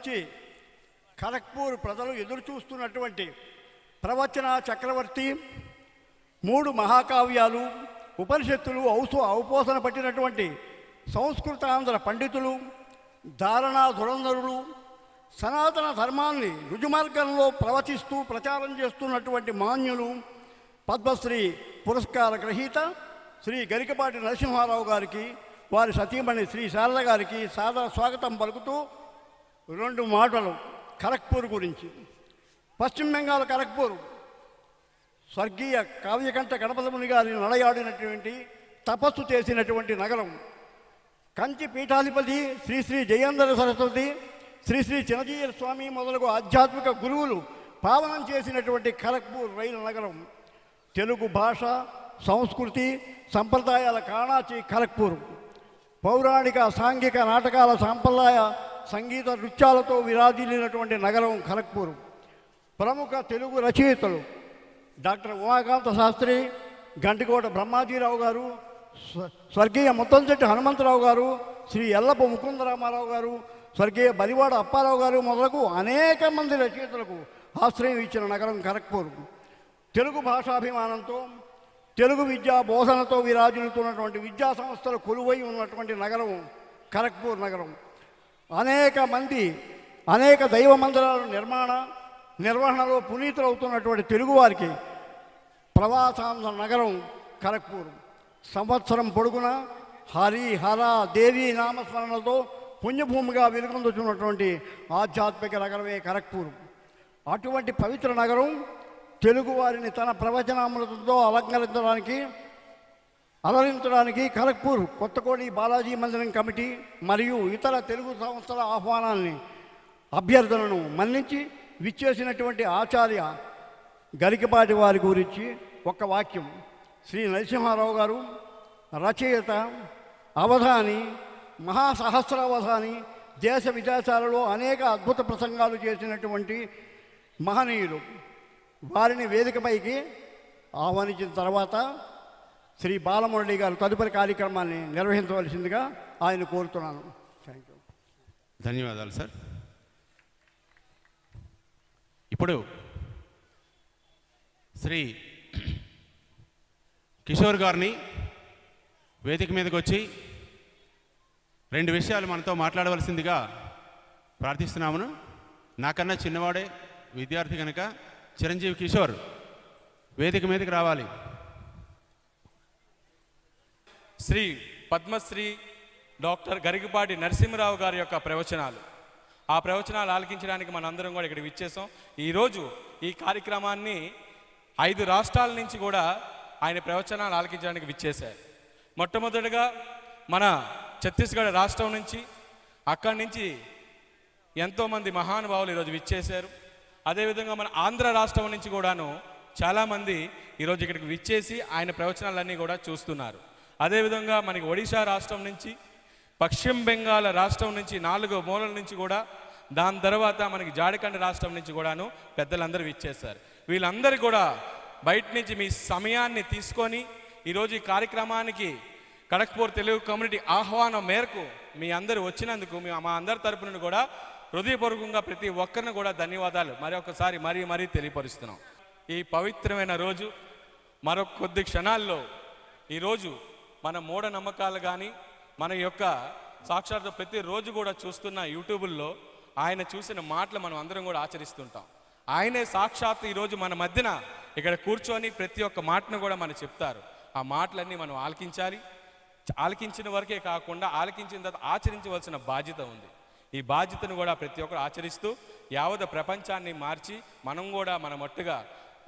నుంచి ఖరగ్పూర్ ప్రజలు ఎదురు చూస్తున్నటువంటి ప్రవచన చక్రవర్తి, 3 మహాకావ్యాలు, ఉపనిషత్తులు ఔపోసన పట్టినటువంటి సంస్కృతాంధ్ర పండితులు, ధారణా ధురంధరులు, సనాతన ధర్మాన్ని రుజుమార్గంలో ప్రవచిస్తూ ప్రచారం చేస్తున్నటువంటి మాన్యులు, పద్మశ్రీ పురస్కార గ్రహీత శ్రీ గరికపాటి నరసింహారావు గారికి, వారి సతీమణి శ్రీ శారద గారికి సాదర స్వాగతం పలుకుతూ 2 మాటలు ఖరగ్పూర్ గురించి. పశ్చిమ బెంగాల్ ఖరగ్పూర్ స్వర్గీయ కావ్యకంఠ గణపతిముని గారిని నడయాడినటువంటి, తపస్సు చేసినటువంటి నగరం. కంచి పీఠాధిపతి శ్రీ శ్రీ జయేంద్ర సరస్వతి, శ్రీ శ్రీ చిన్నజీయ స్వామి మొదలగు ఆధ్యాత్మిక గురువులు పావనం చేసినటువంటి ఖరగ్పూర్ రైలు నగరం. తెలుగు భాష, సంస్కృతి, సంప్రదాయాల కాణాచి ఖరగ్పూర్. పౌరాణిక సాంఘిక నాటకాల సాంప్రదాయ సంగీత నృత్యాలతో విరాజిల్లినటువంటి నగరం ఖరగ్పూర్. ప్రముఖ తెలుగు రచయితలు డాక్టర్ ఉమాకాంత శాస్త్రి, గంటికోట బ్రహ్మాజీరావు గారు, స్వర్గీయ ముత్తంశెట్టి హనుమంతరావు గారు, శ్రీ ఎల్లప్ప ముకుందరామారావు గారు, స్వర్గీయ బలివాడ అప్పారావు గారు మొదలగు అనేక మంది రచయితలకు ఆశ్రయం ఇచ్చిన నగరం ఖరగ్పూర్. తెలుగు భాషాభిమానంతో, తెలుగు విద్యా బోధనతో విరాజిల్లుతున్నటువంటి విద్యా సంస్థలు కొలువై ఉన్నటువంటి నగరం ఖరగ్పూర్ నగరం. అనేక మంది అనేక దైవ మందిరాల నిర్వహణలో పునీతులవుతున్నటువంటి తెలుగువారికి ప్రవాసాంధ్ర నగరం ఖరగ్పూర్. సంవత్సరం పొడుగున హరి హర దేవీ నామస్మరణలతో పుణ్యభూమిగా వెలుగొందుతున్నటువంటి ఆధ్యాత్మిక నగరమే ఖరగ్పూర్. అటువంటి పవిత్ర నగరం తెలుగువారిని తన ప్రవచనామృతంతో అలరించడానికి ఖరగ్పూర్ కొత్తకోడి బాలాజీ మందిరం కమిటీ మరియు ఇతర తెలుగు సంస్థల ఆహ్వానాన్ని, అభ్యర్థనను మన్నించి విచ్చేసినటువంటి ఆచార్య గరికపాటి వారి గురించి ఒక వాక్యం. శ్రీ నరసింహారావు గారు రచయిత, అవధాని, మహాసహస్రావధాని, దేశ విదేశాలలో అనేక అద్భుత ప్రసంగాలు చేసినటువంటి మహనీయులు. వారిని వేదికపైకి ఆహ్వానించిన తర్వాత శ్రీ బాలమురళి గారు తదుపరి కార్యక్రమాన్ని నిర్వహించవలసిందిగా ఆయన కోరుతున్నాను. Thank you. ధన్యవాదాలు సార్. ఇప్పుడు శ్రీ కిషోర్ గారిని వేదిక మీదకి వచ్చి 2 విషయాలు మనతో మాట్లాడవలసిందిగా ప్రార్థిస్తున్నామును. నాకన్నా చిన్నవాడే విద్యార్థి కనుక చిరంజీవి కిషోర్ వేదిక మీదకి రావాలి. శ్రీ పద్మశ్రీ డాక్టర్ గరికపాటి నరసింహరావు గారి యొక్క ప్రవచనాలు, ఆ ప్రవచనాలు ఆలకించడానికి మనందరం కూడా ఇక్కడికి విచ్చేసాం. ఈరోజు ఈ కార్యక్రమాన్ని 5 రాష్ట్రాల నుంచి కూడా ఆయన ప్రవచనాలు ఆలకించడానికి విచ్చేశారు. మొట్టమొదటిగా మన ఛత్తీస్గఢ్ రాష్ట్రం నుంచి, అక్కడి నుంచి ఎంతోమంది మహానుభావులు ఈరోజు విచ్చేశారు. అదేవిధంగా మన ఆంధ్ర రాష్ట్రం నుంచి కూడాను చాలామంది ఈరోజు ఇక్కడికి విచ్చేసి ఆయన ప్రవచనాలన్నీ కూడా చూస్తున్నారు. అదేవిధంగా మనకి ఒడిశా రాష్ట్రం నుంచి, పశ్చిమ బెంగాల్ రాష్ట్రం నుంచి 4 మూలల నుంచి కూడా, దాని తర్వాత మనకి జార్ఖండ్ రాష్ట్రం నుంచి కూడాను పెద్దలందరూ విచ్చేశారు. వీళ్ళందరూ కూడా బయట నుంచి మీ సమయాన్ని తీసుకొని ఈరోజు ఈ కార్యక్రమానికి ఖరగ్పూర్ తెలుగు కమ్యూనిటీ ఆహ్వానం మేరకు మీ అందరూ వచ్చినందుకు మా అందరి తరపు నుండి కూడా హృదయపూర్వకంగా ప్రతి ఒక్కరిని కూడా ధన్యవాదాలు మరొకసారి మరీ తెలియపరుస్తున్నాం. ఈ పవిత్రమైన రోజు మరొక కొద్ది క్షణాల్లో ఈరోజు మన మూఢనమ్మకాలు కానీ, మన యొక్క సాక్షాత్ ప్రతిరోజు కూడా చూస్తున్న యూట్యూబుల్లో ఆయన చూసిన మాటలు మనం అందరం కూడా ఆచరిస్తుంటాం. ఆయనే సాక్షాత్ ఈరోజు మన మధ్యన ఇక్కడ కూర్చొని ప్రతి ఒక్క మాటను కూడా మనం చెప్తారు. ఆ మాటలన్నీ మనం ఆలకించాలి. ఆలకించిన వరకే కాకుండా ఆలకించిన తర్వాత ఆచరించవలసిన బాధ్యత ఉంది. ఈ బాధ్యతను కూడా ప్రతి ఒక్కరు ఆచరిస్తూ యావత్ ప్రపంచాన్ని మార్చి మనం కూడా మన మట్టుగా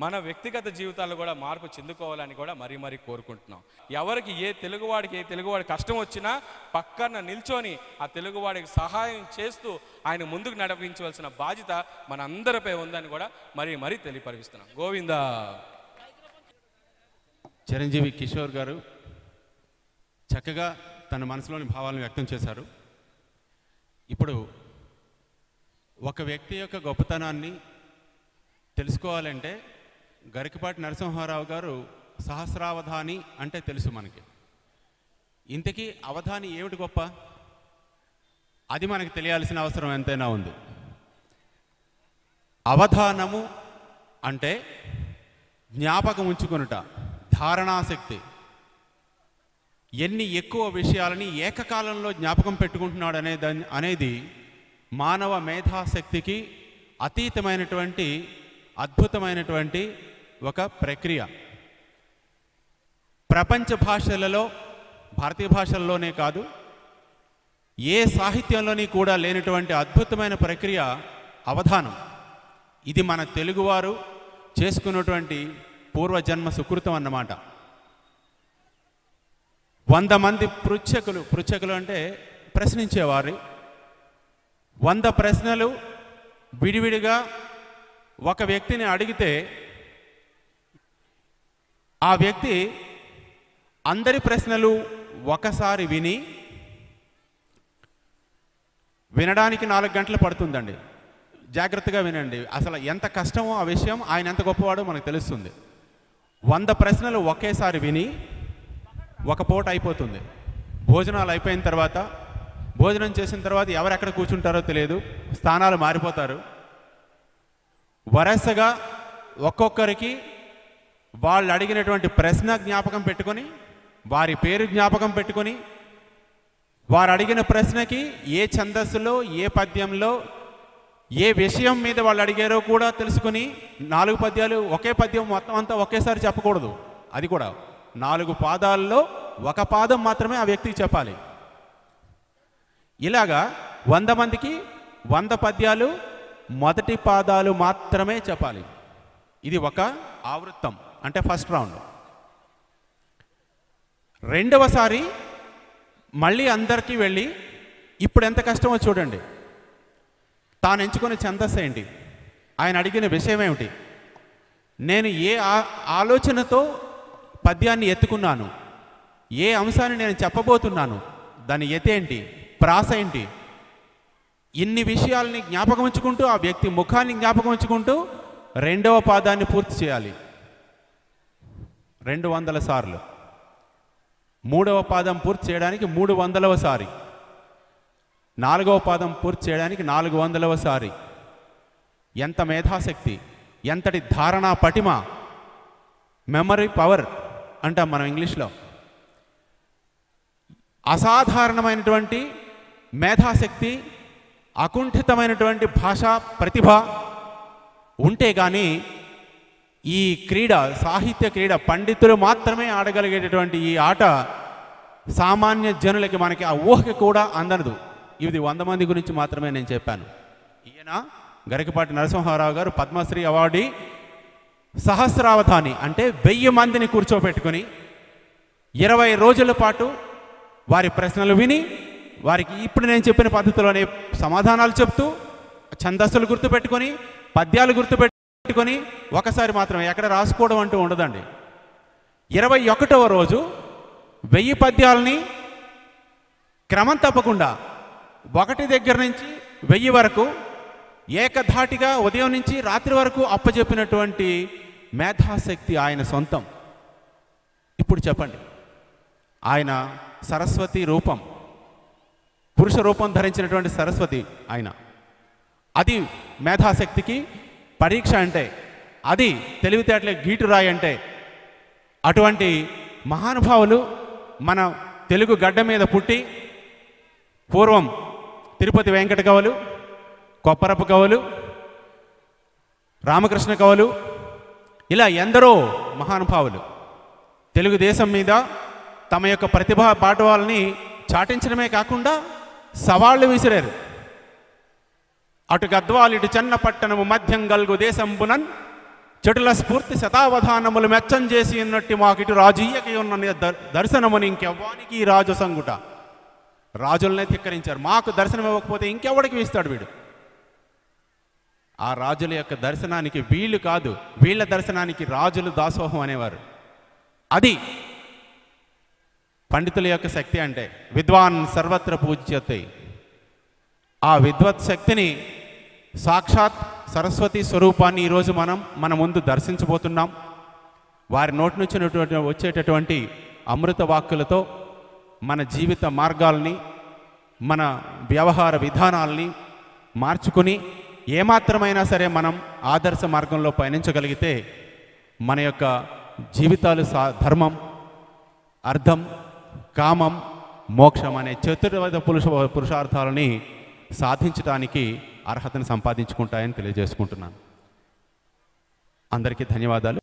మన వ్యక్తిగత జీవితాల్లో కూడా మార్పు చెందుకోవాలని కూడా మరీ కోరుకుంటున్నాం. ఎవరికి ఏ తెలుగువాడి కష్టం వచ్చినా పక్కన నిల్చొని ఆ తెలుగువాడికి సహాయం చేస్తూ ఆయన ముందుకు నడిపించవలసిన బాధ్యత మన అందరిపై ఉందని కూడా మరీ తెలియపరిస్తున్నాం. గోవిందా. చిరంజీవి కిషోర్ గారు చక్కగా తన మనసులోని భావాలను వ్యక్తం చేశారు. ఇప్పుడు ఒక వ్యక్తి యొక్క గొప్పతనాన్ని తెలుసుకోవాలంటే గరికపాటి నరసింహారావు గారు సహస్రావధాని అంటే తెలుసు మనకి. ఇంతకీ అవధాని ఏమిటి గొప్ప? అది మనకు తెలియాల్సిన అవసరం ఎంతైనా ఉంది. అవధానము అంటే జ్ఞాపకం ఉంచుకొనుట, ధారణాశక్తి. ఎన్ని ఎక్కువ విషయాలని ఏకకాలంలో జ్ఞాపకం పెట్టుకుంటున్నాడు అనేది మానవ మేధాశక్తికి అతీతమైనటువంటి అద్భుతమైనటువంటి ఒక ప్రక్రియ. ప్రపంచ భాషలలో, భారతీయ భాషల్లోనే కాదు, ఏ సాహిత్యంలోని కూడా లేనటువంటి అద్భుతమైన ప్రక్రియ అవధానం. ఇది మన తెలుగువారు చేసుకున్నటువంటి పూర్వజన్మ సుకృతం అన్నమాట. 100 మంది పృచ్ఛకులు అంటే ప్రశ్నించేవారు. 100 ప్రశ్నలు విడివిడిగా ఒక వ్యక్తిని అడిగితే ఆ వ్యక్తి అందరి ప్రశ్నలు ఒకసారి వినడానికి 4 గంటలు పడుతుందండి. జాగ్రత్తగా వినండి, అసలు ఎంత కష్టమో ఆ విషయం, ఆయన ఎంత గొప్పవాడో మనకు తెలుస్తుంది. 100 ప్రశ్నలు ఒకేసారి విని ఒక పూట అయిపోతుంది. భోజనాలు అయిపోయిన తర్వాత, భోజనం చేసిన తర్వాత ఎవరెక్కడ కూర్చుంటారో తెలియదు, స్థానాలు మారిపోతారు. వరుసగా ఒక్కొక్కరికి వాళ్ళు అడిగినటువంటి ప్రశ్న జ్ఞాపకం పెట్టుకొని, వారి పేరు జ్ఞాపకం పెట్టుకొని, వారు అడిగిన ప్రశ్నకి ఏ ఛందస్సులో, ఏ పద్యంలో, ఏ విషయం మీద వాళ్ళు అడిగారో కూడా తెలుసుకుని 4 పద్యాలు ఒకే పద్యం మొత్తం అంతా ఒకేసారి చెప్పకూడదు. అది కూడా 4 పాదాల్లో ఒక పాదం మాత్రమే ఆ వ్యక్తికి చెప్పాలి. ఇలాగా 100 మందికి 100 పద్యాలు మొదటి పాదాలు మాత్రమే చెప్పాలి. ఇది ఒక ఆవృత్తం, అంటే ఫస్ట్ రౌండ్. రెండవసారి మళ్ళీ అందరికీ వెళ్ళి, ఇప్పుడు ఎంత కష్టమో చూడండి, తాను ఎంచుకునే ఛందస్సు ఏంటి, ఆయన అడిగిన విషయం ఏమిటి, నేను ఏ ఆలోచనతో పద్యాన్ని ఎత్తుకున్నాను, ఏ అంశాన్ని నేను చెప్పబోతున్నాను, దాని ఎత్తేంటి, ప్రాస ఏంటి, ఇన్ని విషయాల్ని జ్ఞాపకం ఉంచుకుంటూ, ఆ వ్యక్తి ముఖాన్ని జ్ఞాపకం ఉంచుకుంటూ రెండవ పాదాన్ని పూర్తి చేయాలి 200 సార్లు. మూడవ పాదం పూర్తి చేయడానికి 300వ సారి, 4వ పాదం పూర్తి చేయడానికి 400వ సారి. ఎంత మేధాశక్తి, ఎంతటి ధారణా పటిమ, మెమరీ పవర్ అంటాం మనం ఇంగ్లీష్లో. అసాధారణమైనటువంటి మేధాశక్తి, అకుంఠితమైనటువంటి భాషా ప్రతిభ ఉంటే కానీ ఈ క్రీడ, సాహిత్య క్రీడ, పండితులు మాత్రమే ఆడగలిగేటటువంటి ఈ ఆట సామాన్య జనులకి, మనకి ఆ ఊహకి కూడా అందనదు. ఇది 100 మంది గురించి మాత్రమే నేను చెప్పాను. ఈయన గరికపాటి నరసింహారావు గారు పద్మశ్రీ అవార్డీ, సహస్రావధాని అంటే 1000 మందిని కూర్చోబెట్టుకుని 20 రోజుల పాటు వారి ప్రశ్నలు విని, వారికి ఇప్పుడు నేను చెప్పిన పద్ధతిలోనే సమాధానాలు చెప్తూ, ఛందస్సులు గుర్తుపెట్టుకొని, పద్యాలు గుర్తుపెట్టుకొని, ఒకసారి మాత్రమే, ఎక్కడ రాసుకోవడం అంటూ ఉండదండి. 21వ రోజు 1000 పద్యాలని క్రమం తప్పకుండా 1 దగ్గర నుంచి 1000 వరకు ఏకధాటిగా ఉదయం నుంచి రాత్రి వరకు అప్పచెప్పినటువంటి మేధాశక్తి ఆయన సొంతం. ఇప్పుడు చెప్పండి, ఆయన సరస్వతి రూపం, పురుష రూపం ధరించినటువంటి సరస్వతి ఆయన. అది మేధాశక్తికి పరీక్ష అంటే, అది తెలివితేటలే గీటు రాయి అంటే, అటువంటి మహానుభావులు మన తెలుగు గడ్డ మీద పుట్టి, పూర్వం తిరుపతి వెంకట కవులు, కొప్పరపు కవులు, రామకృష్ణ కవులు, ఇలా ఎందరో మహానుభావులు తెలుగుదేశం మీద తమ యొక్క ప్రతిభా పాఠవాలని చాటించడమే కాకుండా సవాళ్లు విసిరారు. అటు గద్వాలు ఇటు చెన్న పట్టణము మధ్యం గల్గు దేశంబునన్ చెటుల స్ఫూర్తి శతావధానములు మెచ్చం చేసి ఉన్నట్టు మాకిటు రాజీయకి ఉన్న దర్శనముని ఇంకెవ్వానికి రాజు సంగుట. రాజులనే ధిక్కరించారు. మాకు దర్శనం ఇవ్వకపోతే ఇంకెవడికి ఇస్తాడు వీడు. ఆ రాజుల యొక్క దర్శనానికి వీళ్ళు కాదు, వీళ్ళ దర్శనానికి రాజులు దాసోహం అనేవారు. అది పండితుల యొక్క శక్తి అంటే. విద్వాన్ సర్వత్ర పూజ్యతే. ఆ విద్వత్ శక్తిని, సాక్షాత్ సరస్వతి స్వరూపాన్ని ఈరోజు మన ముందు దర్శించబోతున్నాం. వారి నోటి నుంచి వచ్చేటటువంటి అమృత వాక్కులతో మన జీవిత మార్గాల్ని, మన వ్యవహార విధానాల్ని మార్చుకుని ఏమాత్రమైనా సరే మనం ఆదర్శ మార్గంలో పయనించగలిగితే మన యొక్క జీవితాలు ధర్మం, అర్థం, కామం, మోక్షం అనే చతుర్విధ పురుషార్థాలని సాధించడానికి అర్హతను సంపాదించుకుంటాయని తెలియజేసుకుంటున్నాను. అందరికీ ధన్యవాదాలు.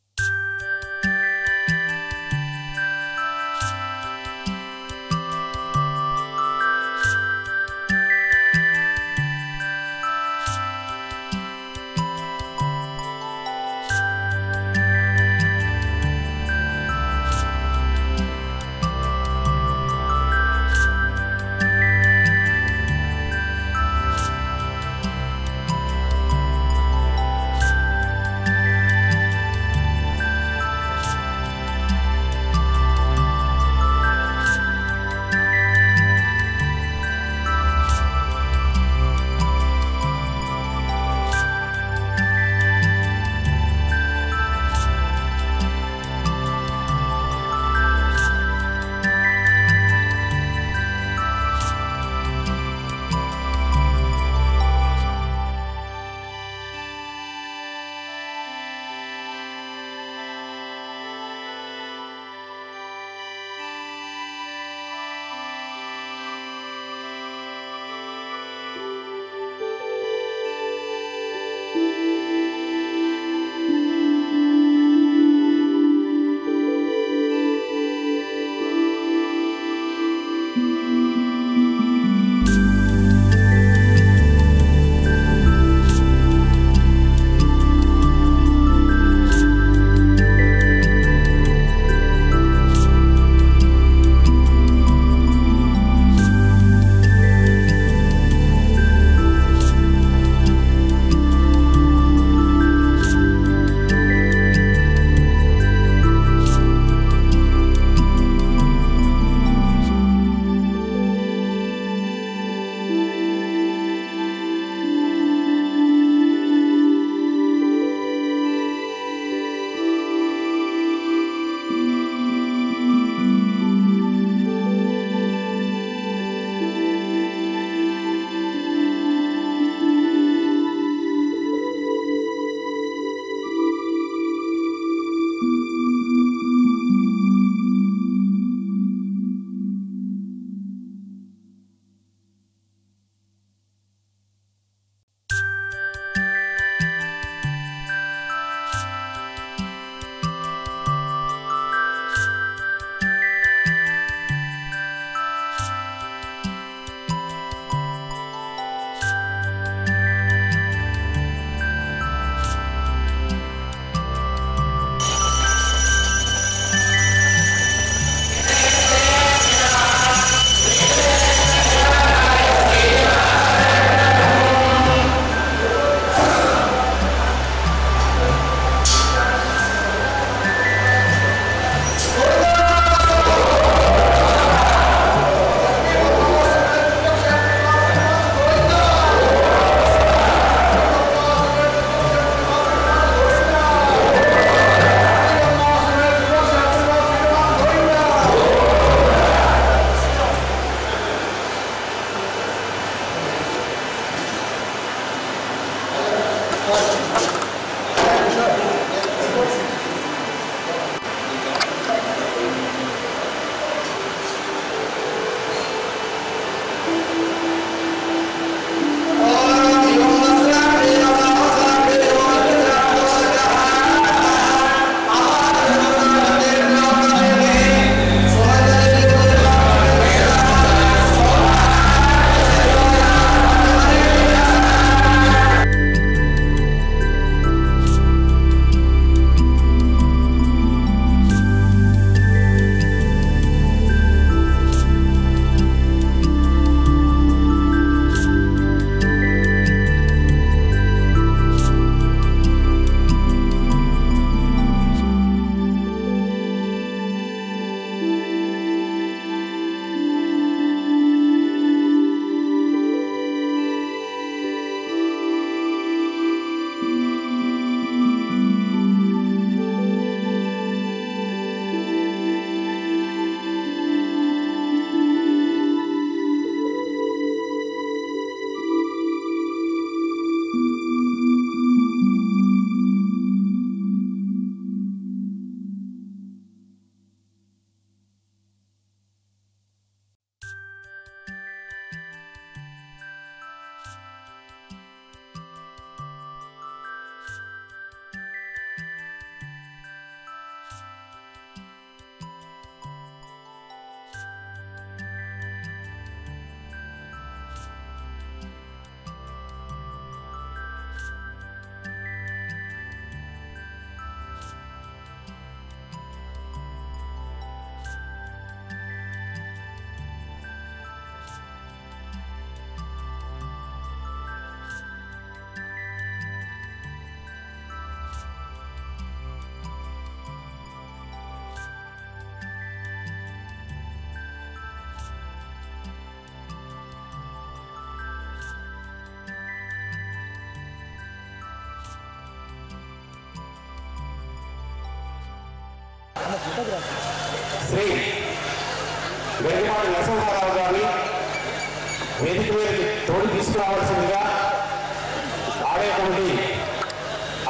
శ్రీ గరికపాటి నరసింహారావు గారిని వేదిక మీదకి తోడు తీసుకురావాల్సిందిగా ఆలయ కమిటీ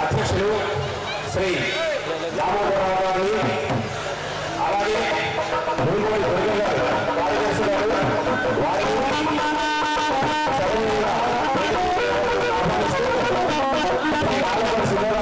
అధ్యక్షులు శ్రీ దామోదరరావు గారిని, అలాగే మురుగోడి దుర్గ గారు కార్యదర్శి గారు వారిని సభ్యులుగా ఆహ్వానిస్తూ శ్రీ ఆలయ సుబ్బారావు గారు కూడా ఆహ్వానిస్తున్నారు.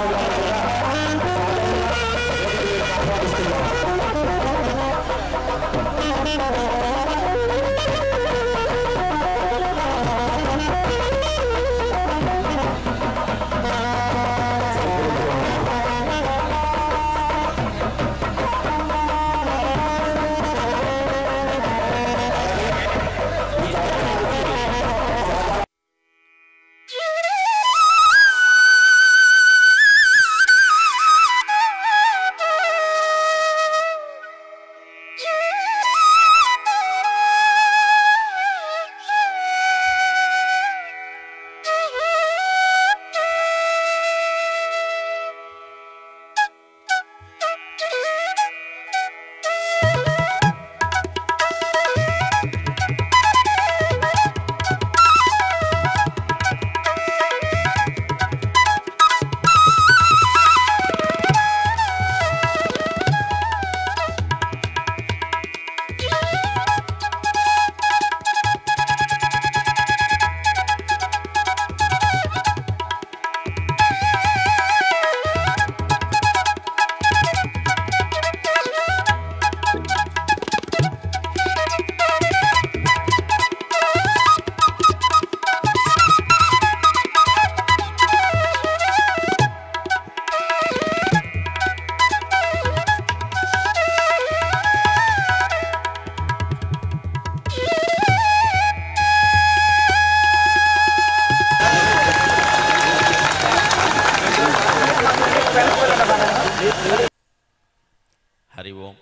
హరి ఓం.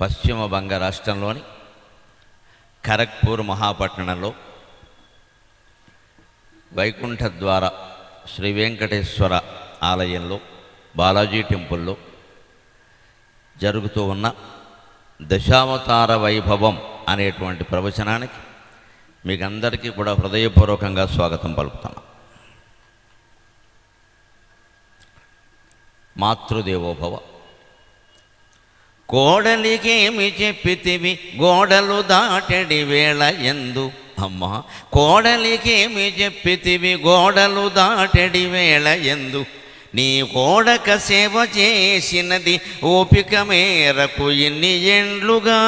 పశ్చిమ బంగ రాష్ట్రంలోని ఖరగ్పూర్ మహాపట్టణంలో వైకుంఠ ద్వార శ్రీ వెంకటేశ్వర ఆలయంలో బాలాజీ టెంపుల్లో జరుగుతూ ఉన్న దశావతార వైభవం అనేటువంటి ప్రవచనానికి మీకందరికీ కూడా హృదయపూర్వకంగా స్వాగతం పలుకుతున్నాం. మాతృదేవోభవ. కోడలికేమి చెప్పితివి గోడలు దాటడి వేళ ఎందు, అమ్మా కోడలికేమి చెప్పితివి గోడలు దాటడి వేళ ఎందు, నీ కోడక సేవ చేసినది ఓపిక మేరకు ఇన్ని ఏండ్లుగా,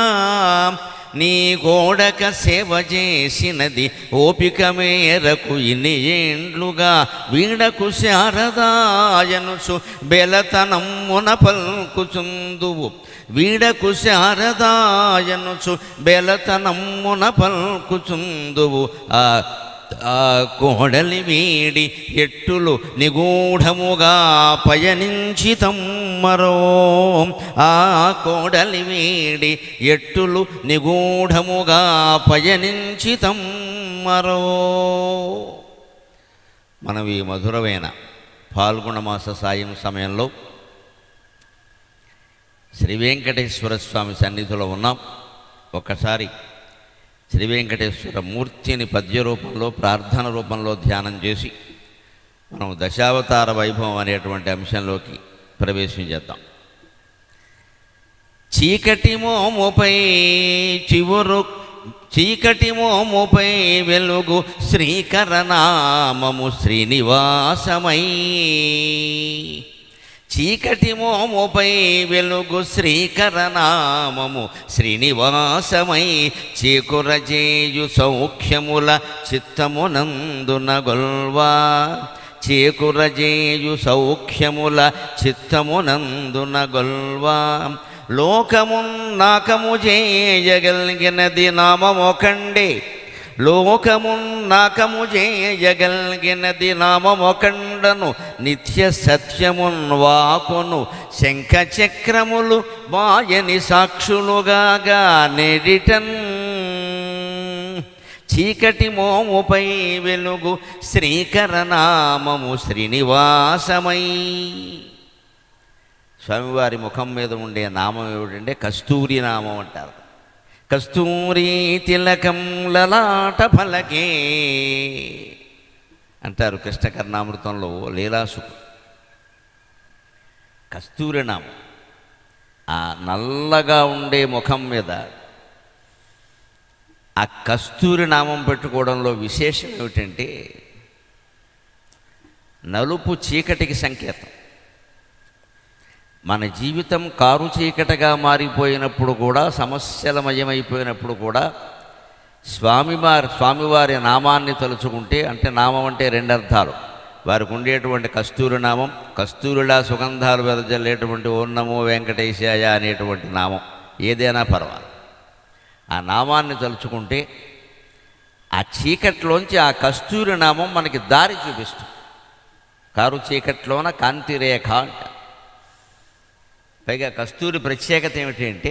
నీ కోడక సేవ చేసినది ఓపిక మేరకు ఇన్ని ఏండ్లుగా, వీడకు శారదాయనుసు బెలతనమ్మున పల్కుచుందువు, వీడకు శారదాయనుసు బెలతనమ్మున పల్కుచుందువు, ఆ కోడలి వీడి ఎట్టులు నిగూఢముగా పయనించి తమ్మరో, ఆ కోడలి వీడి ఎట్టులు నిగూఢముగా పయనించి తమ్మరో. మనం ఈ మధురమైన పాల్గొన మాస సాయం సమయంలో శ్రీ వెంకటేశ్వర స్వామి సన్నిధిలో ఉన్నాం. ఒక్కసారి శ్రీ వెంకటేశ్వర మూర్తిని పద్య రూపంలో ప్రార్థన రూపంలో ధ్యానం చేసి మనం దశావతార వైభవం అనేటువంటి అంశంలోకి ప్రవేశించేద్దాం. చీకటి మోముపై వెలుగు శ్రీకరనామము శ్రీనివాసమై, చీకటి మోముపై వెలుగు శ్రీకరనామము శ్రీనివాసమై, చేకురజేయు సౌఖ్యముల చిత్తమునందున గొల్వా, చేకురజేయు సౌఖ్యముల చిత్తమునందున గొల్వా, లోకమున్నాకము చేయగలిగినది నామమొకండే, లోకమున్నాకము చేయగలిగినది నామమొకండను, నిత్య సత్యమున్వాకును శంఖ చక్రములు వాయని సాక్షులుగాగా నెడిటన్, చీకటి మోముపై వెలుగు శ్రీకరనామము శ్రీనివాసమై. స్వామివారి ముఖం మీద ఉండే నామం ఏమిటంటే కస్తూరి నామం అంటారు. కస్తూరి తిలకం లలాట ఫలకే అంటారు కృష్ణ కర్ణామృతంలో లీలాసుకు. కస్తూరి నామం ఆ నల్లగా ఉండే ముఖం మీద ఆ కస్తూరి నామం పెట్టుకోవడంలో విశేషం ఏమిటంటే నలుపు చీకటికి సంకేతం. మన జీవితం కారు చీకటిగా మారిపోయినప్పుడు కూడా, సమస్యలమయమైపోయినప్పుడు కూడా స్వామివారి నామాన్ని తలుచుకుంటే, అంటే నామం అంటే రెండు అర్థాలు, వారికి ఉండేటువంటి కస్తూరి నామం, కస్తూరిలా సుగంధాలు వెదజల్లేటువంటి ఓం నమో వెంకటేశాయ అనేటువంటి నామం ఏదైనా పర్వాలేదు. ఆ నామాన్ని తలుచుకుంటే ఆ చీకట్లోంచి ఆ కస్తూరి నామం మనకి దారి చూపిస్తుంది. కారు చీకట్లోన కాంతిరేఖ అంట. పైగా కస్తూరి ప్రత్యేకత ఏమిటి అంటే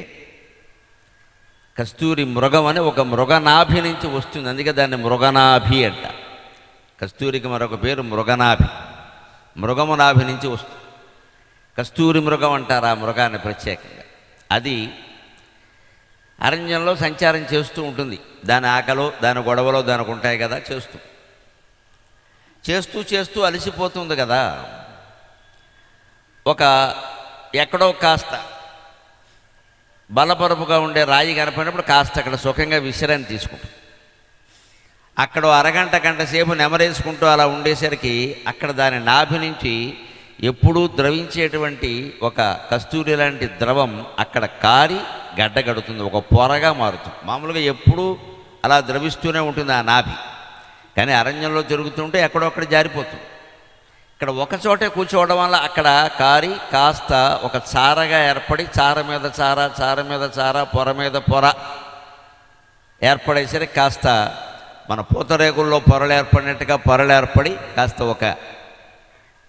కస్తూరి మృగం అని ఒక మృగనాభి నుంచి వస్తుంది, అందుకే దాన్ని మృగనాభి అంట. కస్తూరికి మరొక పేరు మృగనాభి, మృగము నాభి నుంచి వస్తుంది. కస్తూరి మృగం అంటారు ఆ మృగాన్ని ప్రత్యేకంగా. అది అరణ్యంలో సంచారం చేస్తూ ఉంటుంది. దాని ఆకలో దాని గొడవలో దానికి ఉంటాయి కదా, చేస్తూ చేస్తూ అలసిపోతుంది కదా. ఎక్కడో కాస్త బలపరుపుగా ఉండే రాయి కనపడినప్పుడు కాస్త అక్కడ సుఖంగా విశ్రాంతి తీసుకుంటుంది. అక్కడ అరగంట గంట సేపు నెమరేసుకుంటూ అలా ఉండేసరికి అక్కడ దాని నాభి నుంచి ఎప్పుడూ ద్రవించేటువంటి ఒక కస్తూరి లాంటి ద్రవం అక్కడ కారి గడ్డగడుతుంది, ఒక పొరగా మారుతుంది. మామూలుగా ఎప్పుడూ అలా ద్రవిస్తూనే ఉంటుంది ఆ నాభి, కానీ అరణ్యంలో జరుగుతుంటే ఎక్కడొక్కడ జారిపోతుంది. ఇక్కడ ఒకచోటే కూర్చోవడం వల్ల అక్కడ కారి కాస్త ఒక చారగా ఏర్పడి, చార మీద చార, చార మీద చార, పొర మీద పొర ఏర్పడేసరికి కాస్త మన పూతరేకుల్లో పొరలు ఏర్పడినట్టుగా పొరలు ఏర్పడి కాస్త ఒక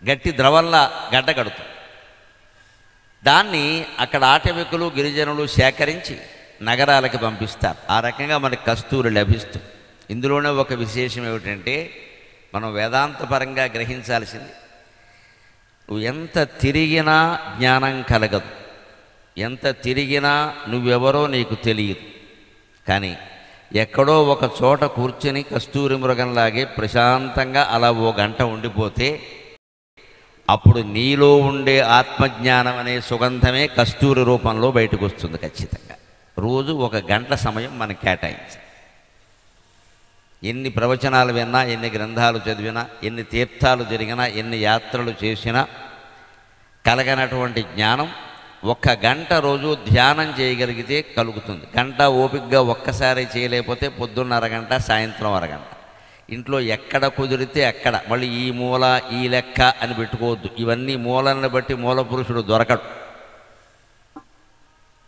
గట్టి ద్రవంలా గడ్డ కడుతుంది. దాన్ని అక్కడ ఆటవికులు గిరిజనులు సేకరించి నగరాలకి పంపిస్తారు. ఆ రకంగా మనకి కస్తూరి లభిస్తుంది. ఇందులోనే ఒక విశేషం ఏమిటంటే మనం వేదాంతపరంగా గ్రహించాల్సింది, నువ్వు ఎంత తిరిగినా జ్ఞానం కలగదు, ఎంత తిరిగినా నువ్వెవరో నీకు తెలియదు. కానీ ఎక్కడో ఒక చోట కూర్చొని కస్తూరి మృగంలాగే ప్రశాంతంగా అలా ఓ గంట ఉండిపోతే అప్పుడు నీలో ఉండే ఆత్మజ్ఞానం అనే సుగంధమే కస్తూరి రూపంలో బయటకు వస్తుంది. ఖచ్చితంగా రోజు ఒక గంట సమయం మనకు కేటాయించాలి. ఎన్ని ప్రవచనాలు విన్నా, ఎన్ని గ్రంథాలు చదివినా, ఎన్ని తీర్థాలు జరిగినా, ఎన్ని యాత్రలు చేసినా కలగనటువంటి జ్ఞానం ఒక్క గంట రోజు ధ్యానం చేయగలిగితే కలుగుతుంది. గంట ఓపికగా ఒక్కసారి చేయలేకపోతే పొద్దున్న అరగంట, సాయంత్రం అరగంట. ఇంట్లో ఎక్కడ కుదిరితే అక్కడ, మళ్ళీ ఈ మూల ఈ లెక్క అని పెట్టుకోవద్దు. ఇవన్నీ మూలలను బట్టి మూల పురుషుడు దొరకడు.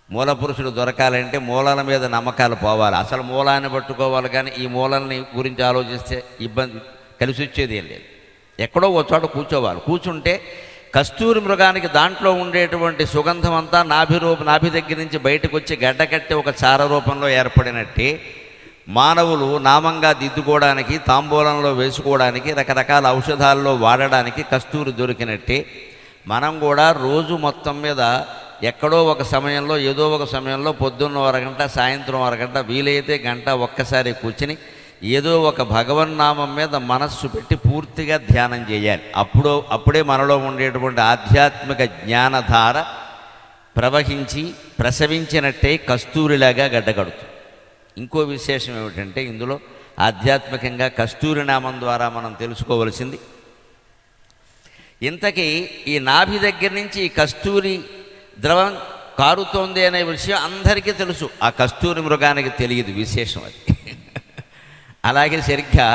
మూల పురుషుడు దొరకాలంటే మూలాల మీద నమ్మకాలు పోవాలి. అసలు మూలాన్ని పట్టుకోవాలి, కానీ ఈ మూలాలని గురించి ఆలోచిస్తే ఇబ్బంది కలిసి వచ్చేది ఏం లేదు. ఎక్కడో ఒక చోట కూర్చోవాలి. కూర్చుంటే కస్తూరి మృగానికి దాంట్లో ఉండేటువంటి సుగంధం అంతా నాభి దగ్గర నుంచి బయటకు వచ్చి గడ్డకట్టి ఒక చార రూపంలో ఏర్పడినట్టే మానవులు నామంగా దిద్దుకోవడానికి, తాంబూలంలో వేసుకోవడానికి, రకరకాల ఔషధాల్లో వాడడానికి కస్తూరి దొరికినట్టే మనం కూడా రోజు మొత్తం మీద ఎక్కడో ఒక సమయంలో, ఏదో ఒక సమయంలో పొద్దున్న అరగంట, సాయంత్రం అరగంట, వీలైతే గంట ఒక్కసారి కూర్చుని ఏదో ఒక భగవన్నామం మీద మనస్సు పెట్టి పూర్తిగా ధ్యానం చేయాలి. అప్పుడే మనలో ఉండేటువంటి ఆధ్యాత్మిక జ్ఞానధార ప్రవహించి ప్రసవించినట్టే కస్తూరిలాగా గడ్డగడుతుంది. ఇంకో విశేషం ఏమిటంటే ఇందులో ఆధ్యాత్మికంగా కస్తూరి నామం ద్వారా మనం తెలుసుకోవలసింది, ఇంతకీ ఈ నాభి దగ్గర నుంచి ఈ కస్తూరి ద్రవం కారుతోంది అనే విషయం అందరికీ తెలుసు, ఆ కస్తూరి మృగానికి తెలియదు. విశేషం అది. అలాగే సరిగ్గా